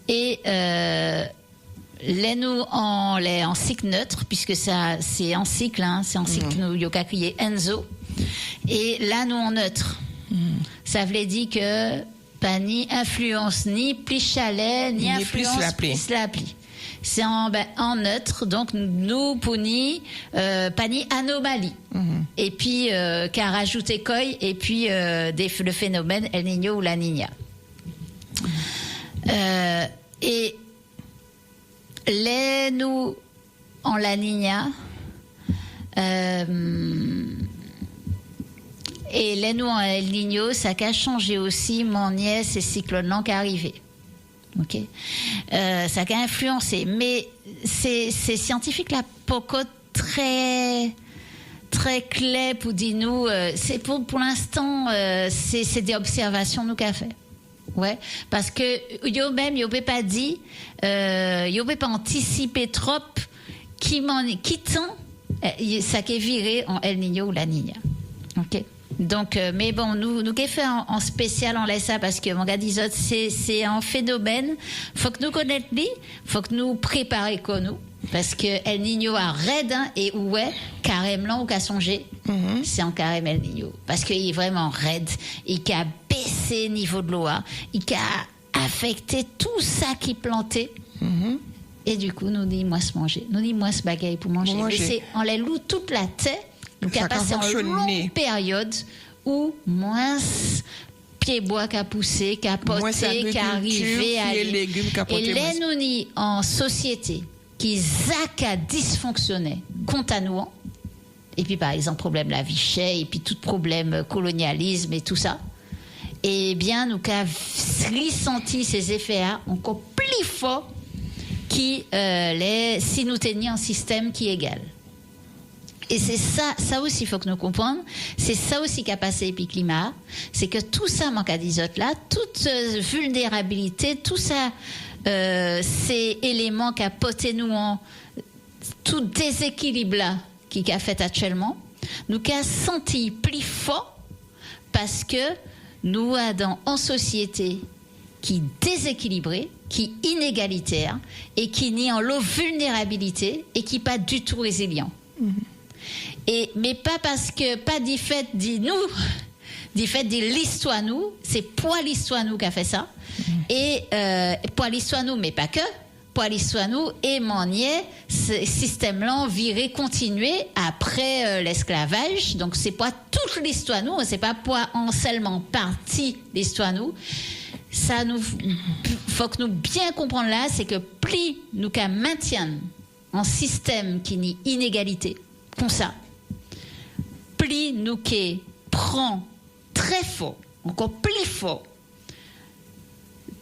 Et là, nous en cycle neutre, puisque ça, c'est en cycle, c'est en cycle, nous, yoka crié Enzo. Et là, nous, en neutre. Ça veut dire que pas ni influence, ni plus chalet, ni influence, plus la pluie. C'est en neutre, donc nous, pour ni, pas ni anomalie. Et puis, qu'a rajouté Koi, et puis, le phénomène El Niño ou la Niña. Et, les nous, en la Niña, et les nous en El Niño, ça a changé aussi mon nièce et cyclone qui est arrivé. Ok, ça a influencé, mais c'est scientifique là, pourquoi très très clair pour dire nous, c'est pour l'instant c'est des observations nous qu'a fait. Ouais, parce que yo peut pas dit, yo peut pas anticiper trop qui tant ça qu'est viré en El Niño ou la Niña. Ok. Donc, mais bon, nous qu'est fait en spécial en laisse ça parce que mon gars dit c'est un phénomène. Faut que nous connaissions lui, faut que nous préparions comme nous parce que El Niño a raide et ouais carrément ou qu'a songé, c'est en carrément El Niño parce qu'il est vraiment raide, il a baissé niveau de l'eau, il a affecté tout ça qui plantait. Et du coup, nous dit moi se manger, nous dit moi se bagaille pour manger. Mais c'est on les loue toute la tête. Donc, il a passé une longue période où moins pied-bois qu'a poussé, qu'a poté, qu'a arrivé à aller. Et là, nous ni en société qui a dysfonctionné contre à nous, et puis par exemple, problème la vie chère, et puis tout problème colonialisme et tout ça, eh bien, nous avons ressenti ces effets-là encore plus forts qui si nous tenions un système qui est égal. Et c'est ça aussi, il faut que nous comprenions. C'est ça aussi qu'a passé puis climat. C'est que tout ça manque à d'isote là, toute vulnérabilité, tout ça, ces éléments qu'a poté nous en, tout déséquilibre là, qui a fait actuellement, nous qu'a senti plus fort parce que nous avons en société qui déséquilibrée, qui inégalitaire et qui nie en l'eau vulnérabilité et qui pas du tout résilient. Mais pas parce que, pas du fait de l'histoire nous, c'est pour l'histoire nous qui a fait ça. Et pour l'histoire nous, mais pas que, pour l'histoire nous, et manier ce système-là viré, continuer après l'esclavage. Donc c'est pas toute l'histoire nous, c'est pas pour en seulement partie l'histoire nous. Ça nous, faut que nous bien comprendre là, c'est que plus nous qu'à maintiennent un système qui nie inégalité, comme ça, plus nous qui prend très fort, encore plus fort,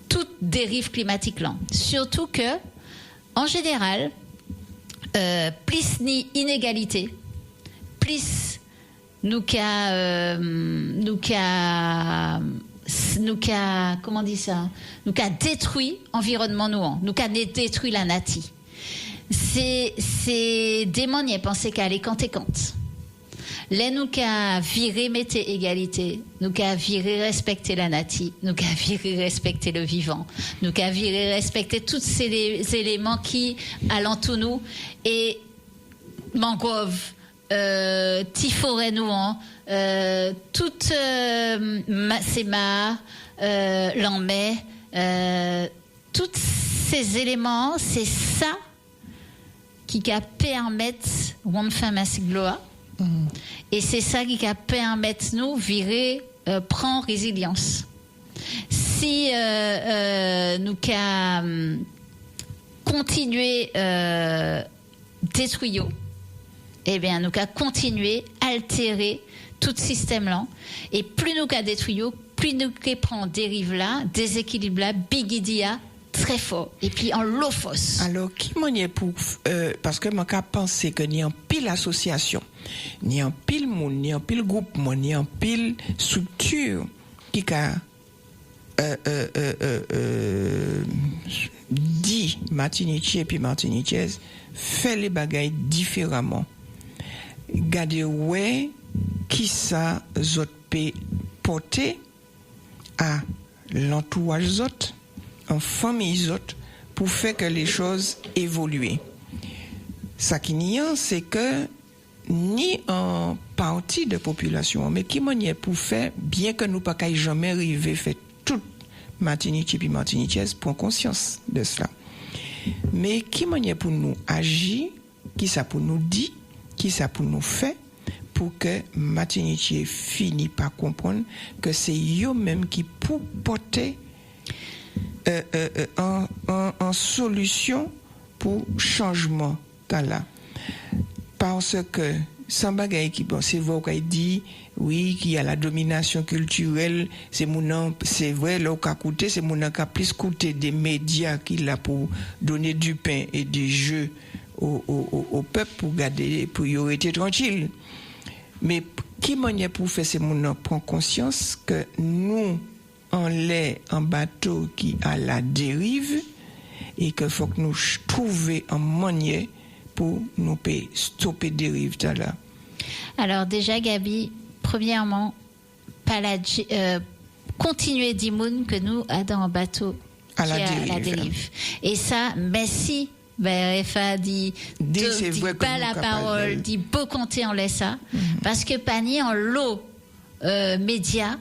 toute dérive climatique là. Surtout que, en général, plus ni inégalité, plus nous qu'a comment dit ça, nous qu'a détruit environnement nous qu'a détruit la nature. C'est démon y a pensé qu'à aller quand. Là, nous qu'a viré mettre égalité, nous qu'a viré respecter la nature, nous qu'a viré respecter le vivant, nous qu'a viré respecter tous ces éléments qui alentour nous et mangrove, forêt nouant, toutes ces mares, l'emmais, tous ces éléments, c'est ça qui permettre one femme à gloire Et c'est ça qui va permettre nous virer, prendre résilience. Si nous continuer détruire, eh bien nous continuer altérer tout système là, et plus nous détruire, plus nous prend dérive là, déséquilibre là, bigidia très fort, et puis en l'eau fausse. Alors qui m'en est pour parce que moi penser que ni en pile association, ni en pile monde, ni en pile groupe, ni en pile structure qui dit Martinique et puis Martiniquaise fait les bagailles différemment. Gardez ouais qui ça zot peut porter à l'entourage zot, en famille zot, pour faire que les choses évoluent. Ça qui n'y a, c'est que ni en partie de population, mais qui m'en est pour faire, bien que nous pas jamais arriver faire toute Martinique et puis Martiniquaise, prend conscience de cela. Mais qui m'en est pour nous agir, qui ça pour nous dire, qui ça pour nous faire, pour que Martinique finisse par comprendre que c'est eux-mêmes qui pour porter en solution pour changement là. Parce que sans bagaille qui bon c'est vrai qu'il dit oui qu'il y a la domination culturelle, c'est vrai là qu'a coûté, c'est mon qui a plus coûté des médias qu'il a pour donner du pain et des jeux au peuple pour garder pour y rester tranquille. Mais qui manière pour faire c'est mon prend conscience que nous on l'est en bateau qui a la dérive et que faut que nous trouver un manière pour nous stopper dérive là. Alors déjà Gabi, premièrement, continuer d'immun que nous avons un bateau à la dérive. Et ça, merci. RFA dit pas la parole, dit beau compter en laisse ça, parce que panier en l'eau média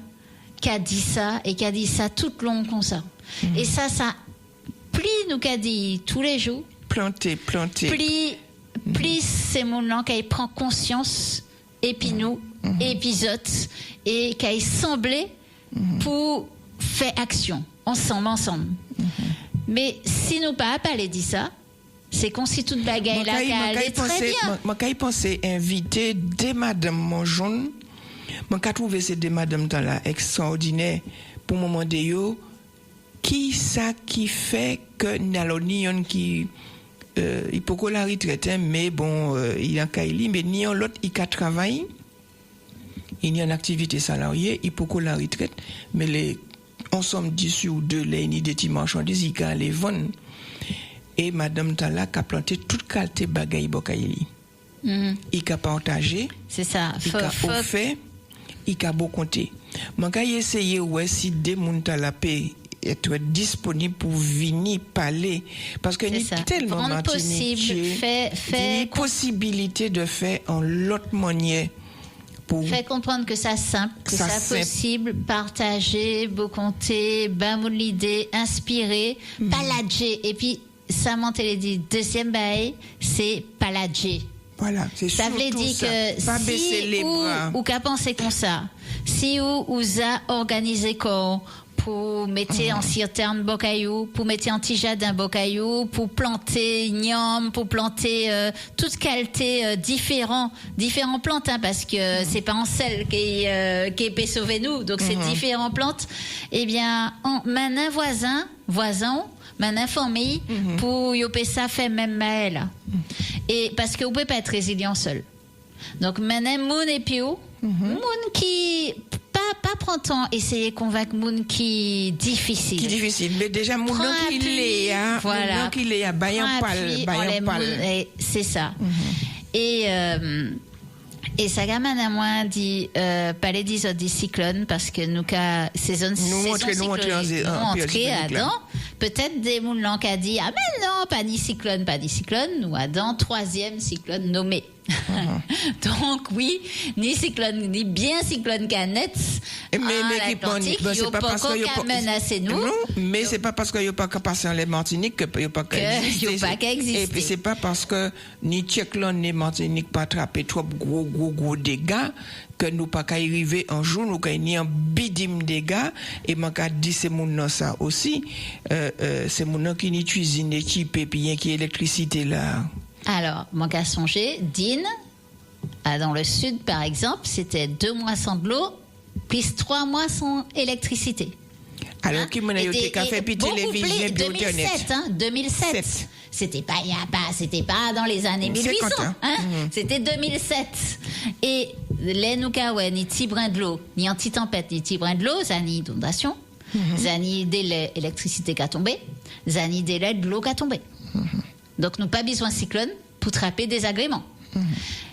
qui a dit ça et qui a dit ça tout le long comme ça. Et ça plie nous qu'a dit tous les jours. Planter. Plie c'est mon nom qui prend conscience et puis nous épisode et qui semblé pour faire action ensemble. Mais si nous pas parler de ça, c'est qu'on sait toute bagaille là qui allait très bien. Moi quand pensais inviter des madame Monjaune, moi quand trouvé ces des madame là extraordinaire pour moment de yo qui ça qui fait que n'alonion qui il peut qu'on la retraite mais bon il y a Kaili mais ni en l'autre il a travaillé il y a une activité salariée il peut qu'on la retraite mais les ensemble 10 ou 2 les ni des petits marchandises il a les vendre et madame Tala qui a planté toute qualité bagaille bokaili il a partagé c'est ça il a offert il a beau compter moi quand essayer ouais si des moun Tala paix être disponible pour venir parler parce que ni tellement possible fait possibilité de faire en l'autre manière pour faire comprendre que ça simple que ça possible partager beau compter ben l'idée inspirer palager et puis ça monte les dit deuxième bail c'est palager. Voilà, c'est ça veut dire que pas si baisser les bras ou qu'a pensé comme ça si ou a organisé quoi pour mettre en cirterne bocayou, pour mettre en petit jardin bocayou, pour planter igname, pour planter toute qualité différents plantes parce que c'est pas en sel qui peut sauver nous donc c'est différentes plantes. Eh bien maintenant voisin maintenant famille pour yoper ça fait même maël. Et parce que vous pouvez pas être résilient seul. Donc maintenant moun et pio, moun qui pas prendre temps essayer de convaincre moun qui difficile mais déjà moun qui l'est voilà qui l'est bayan pal c'est ça et ça gamin à moi dit parler des cyclones parce que nous ca saison Adam peut-être des moun qui a dit ah mais non pas ni cyclone nous Adam 3e cyclone nommé Donc oui, ni cyclone, ni bien cyclone canette. C'est pas parce que pas menacé nous. Non, mais c'est pas parce que y a pas qu'à passer en les Martinique que y a pas qu'à exister. Et puis c'est pas parce que ni Tchèque ni Martinique pas attraper trop gros dégâts que nous pas qu'à arriver un jour nous qu'à ni un bidim dégâts et man qu'à dire c'est mon ça aussi c'est mon qui ni cuisine et qui pépien qui électricité là. Alors, mon cas songé, Dine, dans le sud par exemple, c'était 2 mois sans de l'eau, plus 3 mois sans électricité. Alors, qui m'a dit qu'à fait pitié les télévision 2007. C'était pas dans les années 1800. C'était 2007. Et les nous ni petit brin de l'eau, ni anti-tempête, ni petit brin de l'eau, ça ni inondation, ça ni l'électricité qui a tombé, ça ni de l'eau qui a tombé. Donc, nous pas besoin de cyclone pour trapper des agréments.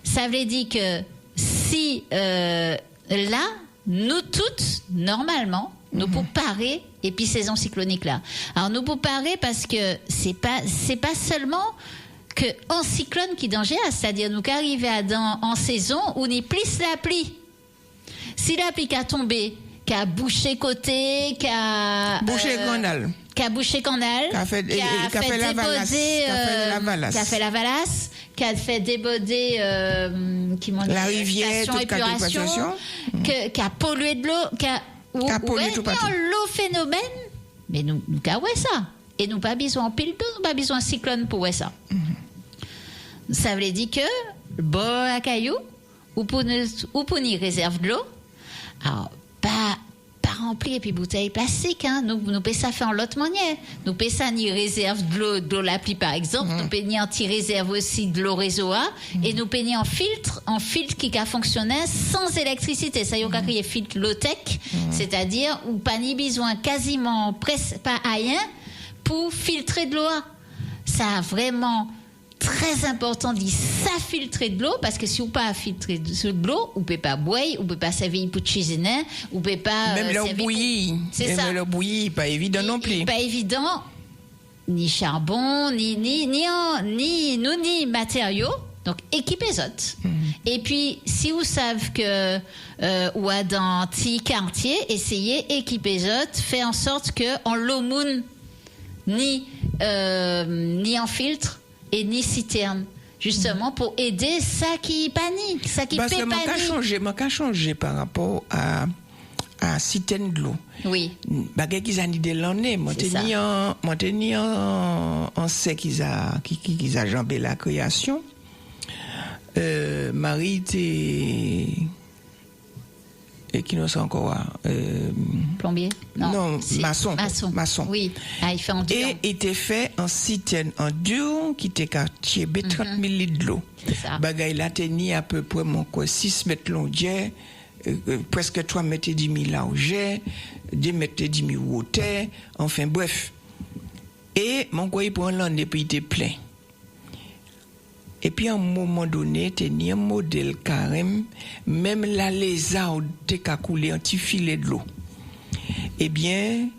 Ça veut dire que si là, nous toutes, normalement, nous pouvons parer et puis saison cyclonique là. Alors, nous pouvons parer parce que c'est pas seulement que en cyclone qui danger, c'est-à-dire nous qu'arriver en saison où ni plus la pluie. Si la pluie a tombé, qui a bouché côté, qui a canal. Qui a bouché canal, qui a fait la valasse, qui a fait déboder la rivière, toute épuration, qui a pollué de l'eau, qui a pollué tout partout. L'eau phénomène, mais nous avons ça. Et nous pas besoin de pile d'eau, nous pas besoin de cyclone pour ça. Ça veut dire que bon à caillou ou pour une réserve de l'eau, alors pas rempli et puis bouteille plastique, nous pouvons ça faire en l'autre manière. Nous pouvons ça ni réserve de l'eau la pluie par exemple, nous pouvons anti-réserve aussi de l'eau réseau A, et nous pouvons en filtre qui a fonctionné sans électricité. Ça y est, crié filtre low-tech, c'est-à-dire où pas ni besoin quasiment pas rien pour filtrer de l'eau. Ça a vraiment très important d'y s'affiltrer de l'eau parce que si on pas filtrer de l'eau, on peut pas boire, on peut pas servir pour cuisiner, on peut pas même l'eau bouillie. C'est ça. Même l'eau bouillie, pas évident non plus. Pas évident, ni charbon, ni matériaux. Donc équipez autres. Et puis si vous savez que ou à dans petit quartier, essayez équiper autres, faire en sorte que en l'eau moune ni en filtre et ni citerne, justement pour aider ça qui panique, ça qui parce fait panique. Parce que moi qu'a changé par rapport à citerne de l'eau. Oui. Bagay qu'ils a ni de l'année, moi teni en sait qu'ils a jambé la création. Marie était et qui nous sont encore plombier non maçon. Oui, il fait en dur et était fait en citerne en dur qui était quartier 30 000 litres de l'eau. Bagay la teni à peu près mon quoi 6 mètres long presque 3 mètres et demi large 2 mètres et demi hauteur, enfin bref. Et mon quoi il prend l'année puis il était plein. Et puis, à un moment donné, tenir un modèle carême, même la lézarde te ka coulé un petit filet de l'eau. Eh bien,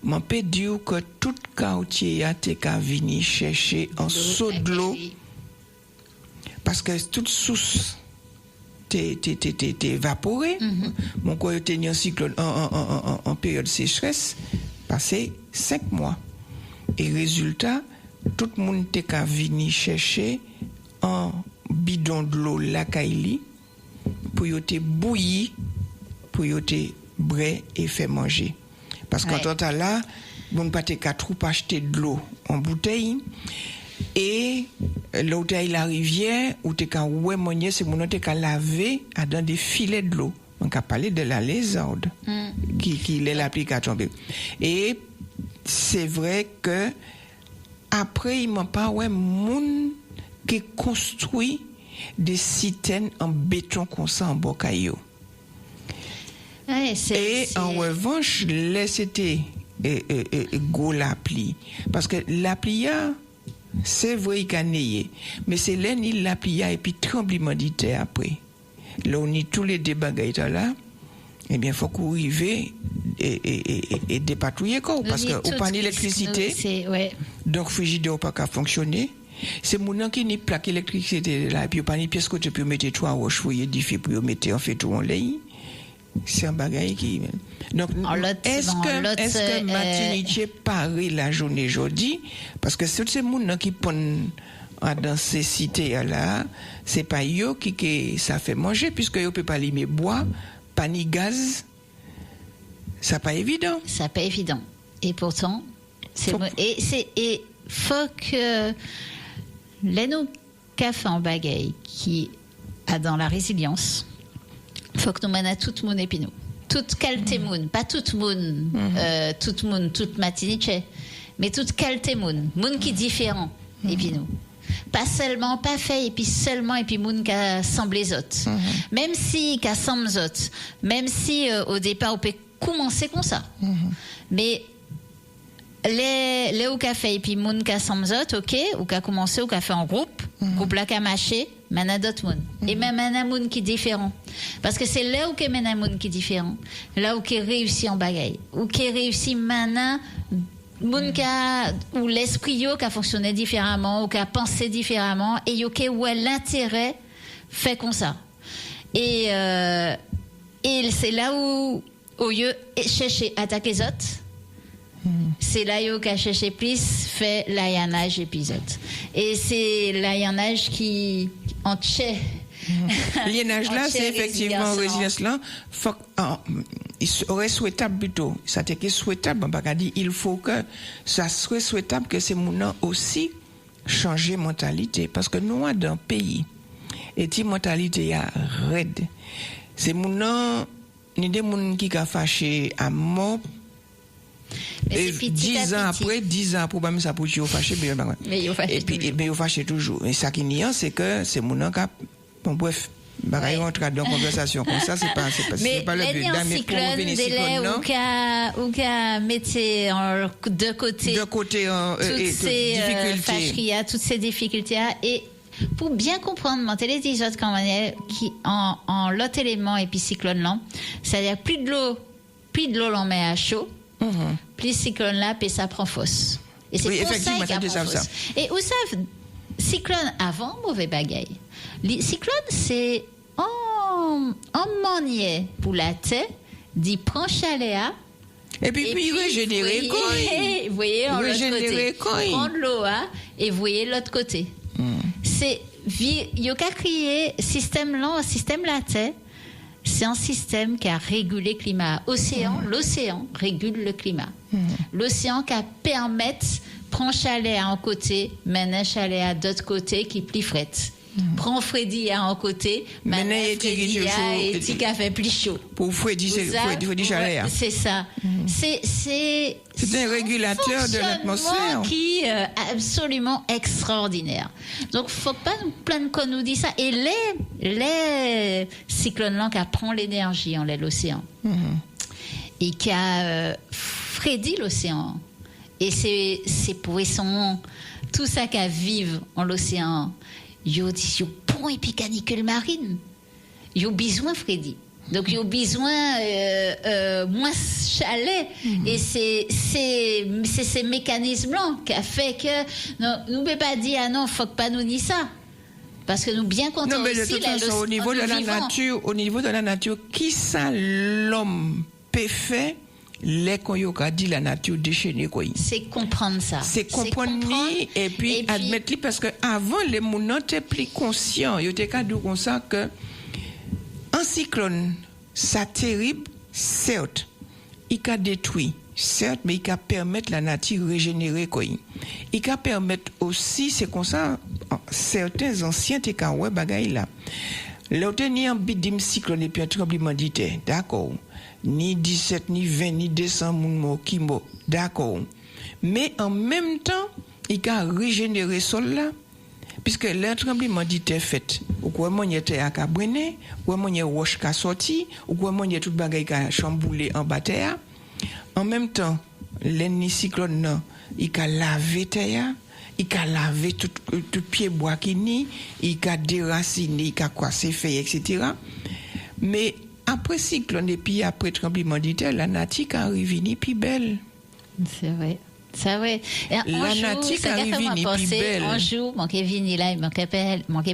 m'en peut dire que tout quartier a te ka vini chercher un seau de l'eau. Parce que toute source t'es évaporée. Mon quoi tenir un cyclone en période sécheresse, passé 5 mois. Et résultat, tout le monde te ka vini chercher un bidon de l'eau la kaili pour y te bouillir, pour y te brer et faire manger. Parce qu'en temps là, bon pas te ka trop acheter de l'eau en bouteille et l'eau de la rivière ou te ka ouais monnier c'est mon te ka laver dans des filets de l'eau. On a parlé de la lézarde qui est l'application. Et c'est vrai que après il m'a pas ouais moun qui construit des citernes en béton comme ça en bocaillot. Et en revanche, c'était go l'appli. Parce que l'appli, c'est vrai qu'il y a neigé. Mais c'est l'année l'appli et puis tremblement de terre après. Là, on est tous les débats là. Eh bien, il faut qu'on arrive et dépatouiller quoi. Parce qu'on n'a pas d'électricité. Donc, frigidaire n'a pas qu'à fonctionner. C'est mon qui ni plaque électricité là, puis pas ni pièce que tu peux mettre 3 roches fouillées diffus pour mettre en fait tout en lait. C'est un bagage qui. Donc, est-ce que Martinique parie la journée aujourd'hui? Parce que c'est ces gens qui prennent dans ces cités là, c'est pas eux qui ça fait manger, puisque ils ne peuvent pas limer bois, pas ni gaz. Ça pas évident. Ça pas évident. Et pourtant, faut que les nous café en bagaille qui a dans la résilience. Faut que nous menions tout le monde et puis nous. Toute qualité monde, pas tout le monde, toute Martinique, mais toute qualité monde qui est différent et puis nous. Pas seulement pas fait et puis seulement et puis monde qui assemble les autres. Même si qui assemble les autres, même si au départ on peut commencer comme ça. Mais les ou qu'a fait et puis monde qui assemble les autres, OK, ou qui a commencé ou qui a fait en groupe là qui a marché. Mana d'autres monde et même un monde qui est différent parce que c'est là où que mène un monde qui est différent, là où qui réussit en bagaille, où qui réussit mana monde qui a où l'esprit yo qui a fonctionné différemment ou qui a pensé différemment et yo qui où l'intérêt fait comme ça et c'est là où au lieu chercher attaquer les autres. C'est là où qu'a cherché plus fait l'aïanage épisode et c'est l'aïanage qui en tchè. L'aïanage là c'est effectivement résilience là il serait souhaitable plutôt ça t'est souhaitable on pas dire il faut que ça serait souhaitable que ces gens aussi changer mentalité parce que nous dans un pays et ti mentalité ya raide c'est gens ni des gens qui a fâché à mort. Et 10 ans après, probablement ça pour vous fâcher, et puis vous fâchez toujours. Et ça qui n'y a, c'est que c'est mon encap. Bon, bref, on rentre dans une conversation comme ça, c'est pas le but. Mais pour revenir cyclone, ou qu'à mettre de côté toutes ces fâcheries, toutes ces difficultés, et pour bien comprendre, monter les autres quand qui en l'autre élément et puis cyclone là, c'est-à-dire plus de l'eau l'on met à chaud. Plus cyclone là, puis ça prend fausse. Et c'est pour ça qu'il prend fausse. Et où ça, cyclone avant, mauvais bagaille. Cyclone, c'est en manier pour la tête, d'y prendre chaléa. Et puis régénérer quoi. Vous voyez, l'autre côté. Prendre l'eau, et vous voyez l'autre côté. C'est, il y a qu'à crier, système la tête. C'est un système qui a régulé le climat. L'océan régule le climat. L'océan qui permet prendre chalet à un côté, mener chalet à d'autre côté qui plus fret. Prends Freddy à un côté, mener Freddy à et qui fait plus chaud. Pour Freddy, c'est chalet. C'est ça. C'est un régulateur de l'atmosphère qui est absolument extraordinaire. Donc faut pas nous plaindre qu'on nous dit ça. Et les cyclones là qui prend l'énergie en l'océan et qui a Freddy l'océan. Et ces poissons, tout ça qui vivent en l'océan. Yo pont et puis canicule marine. Yo besoin Freddy. Donc yo besoin moins chalet et c'est ces mécanismes là qui a fait que non, nous peut pas dire ah non, faut pas nous dire ça. Parce que nous bien comptons aussi au niveau de la nature, qui ça l'homme peut faire les qu'on a dit la nature déchaînée quoi. C'est comprendre ça. C'est comprendre et puis admettre parce que avant les gens étaient plus conscients, ils étaient cadre comme ça que un cyclone ça terrible certes, il a détruit certes mais il a permettre la nature régénérer quoi. Il a permettre aussi c'est comme ça certains anciens te ka ouais bagaille là. L'autre ni un bidim cyclone et puis un tremblement de terre, d'accord. Ni 17, ni 20, ni 200 moun qui mo, d'accord. Mais en même temps, il a régénéré sol là, puisque le tremblement de terre fait, ou quoi mon était à cabrené, ou mon y roche ka sorti, ou quoi mon y tout bagay ka chamboulé en bas terre. En même temps, l'ennemi cyclone non, il a lavé terre. Il a lavé tout pied bois qui ni, il a déraciné, il a croisé feuilles, etc. Mais après cyclone et puis après tremblement de terre, la nature a revenu plus belle. C'est vrai. Ça, ouais. Et La nature ça arrive fait ni penser, belle. un jour, manquait Vini là, il manquait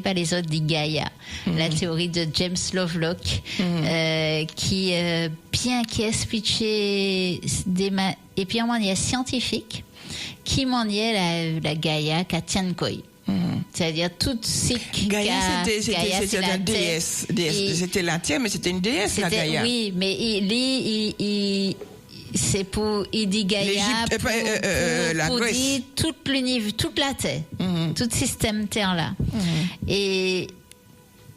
pas les autres dit Gaïa. La théorie de James Lovelock, qui expliquait et puis en manière scientifique, qui maniait la Gaïa Katiankoi. C'est-à-dire toute Gaïa, c'était la déesse. C'était la terre, mais c'était une déesse, la Gaïa. Oui, mais c'est pour, il dit Gaïa pour dire toute l'univers, toute la Terre, tout système Terre là. Et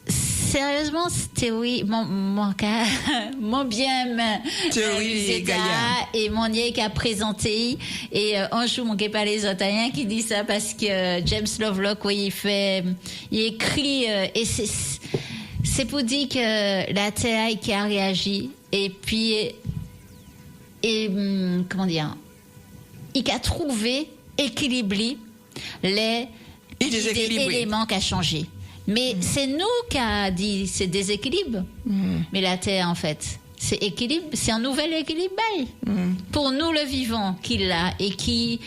sérieusement, cette théorie, mon bien théorie Gaïa et mon nier qui a présenté et un jour mon pas les Otayens qui dit ça parce que James Lovelock, oui, il écrit et c'est pour dire que la Terre qui a réagi et puis comment dire, il a trouvé équilibré les éléments qui a changé. Mais c'est nous qui a dit c'est déséquilibre. Mais la Terre en fait, c'est équilibre, c'est un nouvel équilibre. Pour nous le vivant qu'il a et qui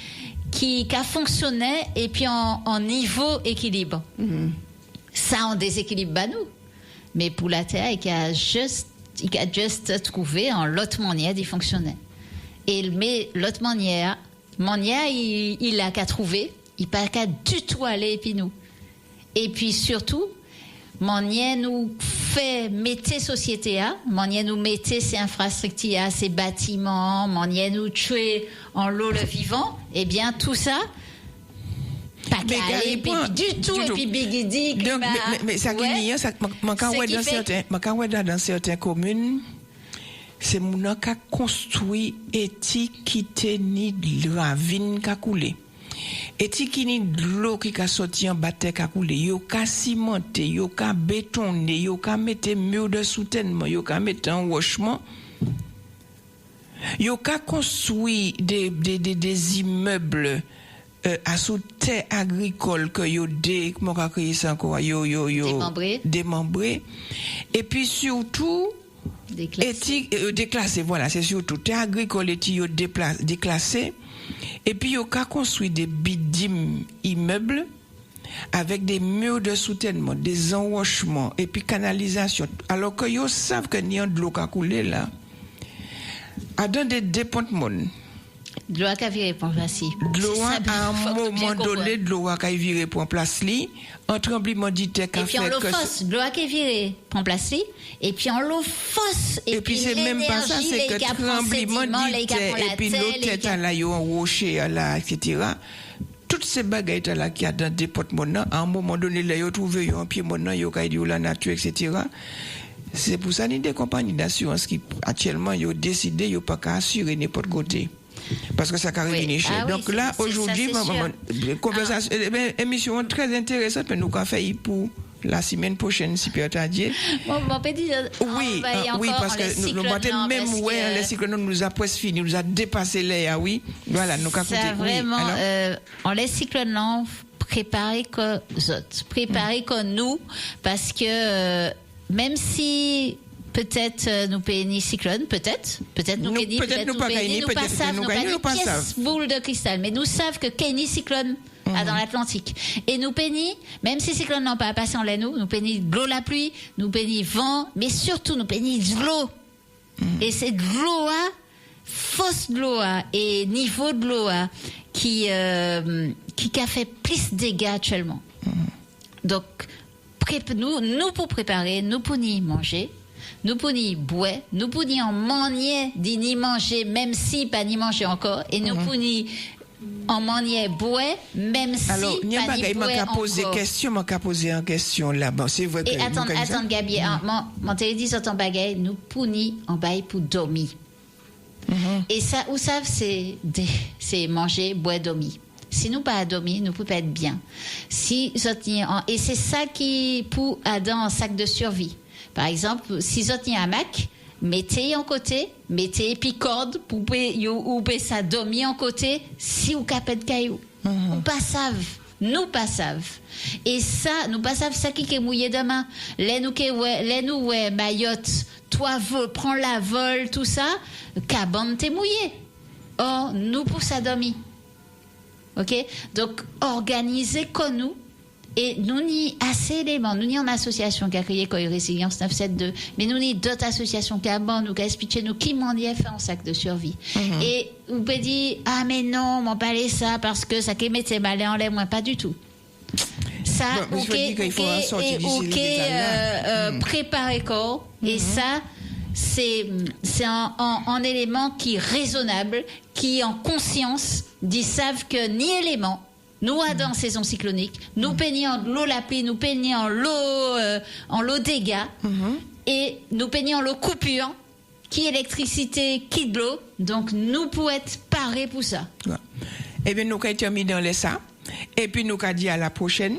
a fonctionné et puis en niveau équilibre. Ça en déséquilibre à nous. Mais pour la Terre, il a juste trouvé en l'autre manière d'y fonctionner. Mais l'autre manière, il a qu'à trouver, il n'a qu'à du tout aller et puis nous. Et puis surtout, manière nous fait mettre société à, manière nous mettre ces infrastructures, ces bâtiments, manière nous tuer en l'eau le vivant, eh bien tout ça, pas qu'à aller du tout, et puis Bigidi. Mais ça qui est, ça dans certaines communes, c'est mon qui a construit et qui tenait la ravine qui a coulé. Et qui ni de l'eau qui a sorti en bas terre qui a coulé. Yo ka cimenté, yo ka bétonné, yo ka mettre mur de soutènement, yo ka mettre un rochement. Yo ka construit des immeubles à sous terre agricole que yo comment ka créer ça encore yo démembré. Et puis surtout déclassé, voilà, c'est surtout terre agricole et yo déclassé. Et puis yo ka construit des bidim immeubles avec des murs de soutènement, des enrochements et puis canalisation. Alors que yo savent que n'y a de l'eau qui a coulé là. À dans des dépontements. De l'eau qui a viré pour place. De l'eau à un moment donné, de l'eau qui a viré pour place li, un tremblement de terre qui a fait que... Et puis on l'eau fosse, de l'eau qui a viré pour place li, et puis on l'eau fosse. Et puis c'est même pas ça, c'est que tremblement de terre, et puis l'eau tête à la yo, un rocher à la, etc. Toutes ces bagailles là qui a dans des potes maintenant, à un moment donné, là, yo trouvé yo un pied maintenant, yo ka dit la nature, etc. C'est pour ça, ni des compagnies d'assurance qui, actuellement, yo décidé, yo pas qu'à assurer n'importe côté. Parce que ça carrément cher. Donc là, aujourd'hui, conversation, émission très intéressante, mais nous avons fait pour la semaine prochaine, si peut Dieu. Mon petit, oui, parce que nous avons même, les cyclones nous a presque fini, nous a dépassé l'air, oui. Voilà, nous avons ça vraiment, on les cyclones préparés comme autres, préparés comme nous, parce que même si peut-être nous payons cyclone, peut-être nous payons, peut-être nous pas gagner, nous pas pièce boule de cristal, mais nous savons que Kenny cyclone dans l'Atlantique. Et nous payons, même si cyclone n'a pas passé en l'air, nous payons de l'eau la pluie, nous payons vent, mais surtout nous payons de l'eau. Et c'est de l'eau, fausse de l'eau et niveau de l'eau qui a fait plus de dégâts actuellement. Donc nous pour préparer, nous pour y manger. Nous pouvons boire, nous pouvons manier d'y manger, même si pas ni manger encore, et nous pouvons en manier boire, même si alors, pas ni boire encore. Alors, poser une question là-bas, c'est vrai que... Et attends, Gabi, mon télédit sur ton bagay, nous pouvons en bail pour dormir. Et ça, où ça, c'est manger, boire, dormir. Si nous pas dormir, nous pouvons pas être bien. Et c'est ça qui, pour dans un sac de survie. Par exemple, si vous avez un hamac, mettez en côté, mettez picorde pour ou ça dormir en côté si vous capez de caillou. Ou pas savent. Nous pas savent. Et ça, nous pas savent ça qui est mouillé demain. Les nous Mayotte, toi prends la vol, tout ça, cabane t'es mouillé. Or, nous pour ça dormir. OK? Donc, organiser comme nous. Et nous n'y assez éléments, nous n'y en association qui a créé Coy Résilience 972, mais nous n'y d'autres associations qui abordent, nous qui expliquent nous qui m'en y a fait en sac de survie. Et vous pouvez dire, ah mais non, m'en parler ça parce que ça qui mettait mal en l'air, moi pas du tout. Ça, bon, préparer corps, et ça, c'est un élément qui est raisonnable, qui en conscience, ils savent que ni élément, nous dans saison cyclonique, nous peignons l'eau la pluie, nous peignons l'eau dégâts, et nous peignons l'eau coupure, qui électricité, qui de l'eau, donc nous pouvons être parés pour ça. Ouais. Eh bien, nous avons terminé dans les ça, et puis nous avons dit à la prochaine,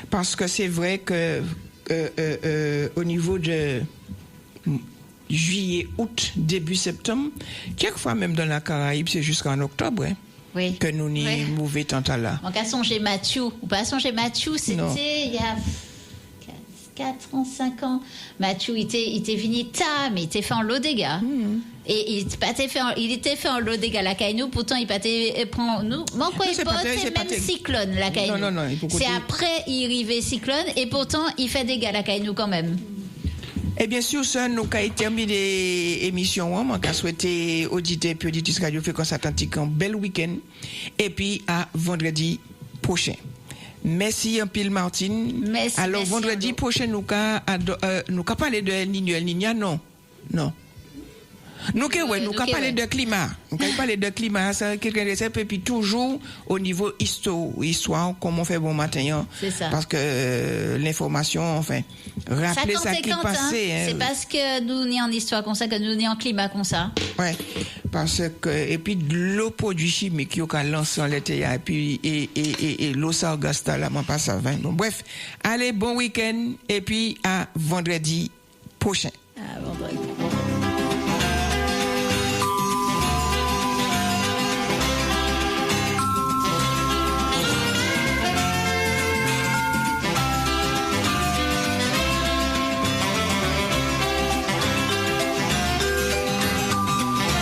parce que c'est vrai que au niveau de juillet, août, début septembre, quelquefois même dans la Caraïbe, c'est jusqu'en octobre, hein. Oui. Que nous n'y mauvais tant à là. On a songé Mathieu. Ou pas songé Mathieu, c'était il y a 4 ans, 5 ans. Mathieu, il était venu tard, mais il était fait en lot dégâts. Et il était fait en lot dégâts la Caïnou, pourtant il pas prend nous. Bon, quoi, il pas même cyclone la Caïnou. Non, c'est après il arrivait cyclone, et pourtant il fait dégâts la Caïnou quand même. Et bien sûr, ça, nous avons terminé l'émission. On a souhaité auditeurs et auditrices Radio Fréquence Atlantique un bel week-end. Et puis, à vendredi prochain. Merci un pile, Martine. Merci. Alors, vendredi prochain, nous allons parler de El Niño, non. Nous allons parler de climat. Nous allons parler de climat, ça, quelqu'un de ça, et puis toujours au niveau histoire, comme on fait bon matin. C'est ça. Parce que l'information, enfin, rappeler ça qui passait. Hein. C'est parce que nous n'y en histoire comme ça, que nous n'y en climat comme ça. Ouais. Parce que, et puis, de l'eau produit chimique, qui a lancé en l'été, et puis, et l'eau sargasta, là, m'en passe à 20. Donc, bref. Allez, bon week-end, et puis, à vendredi prochain.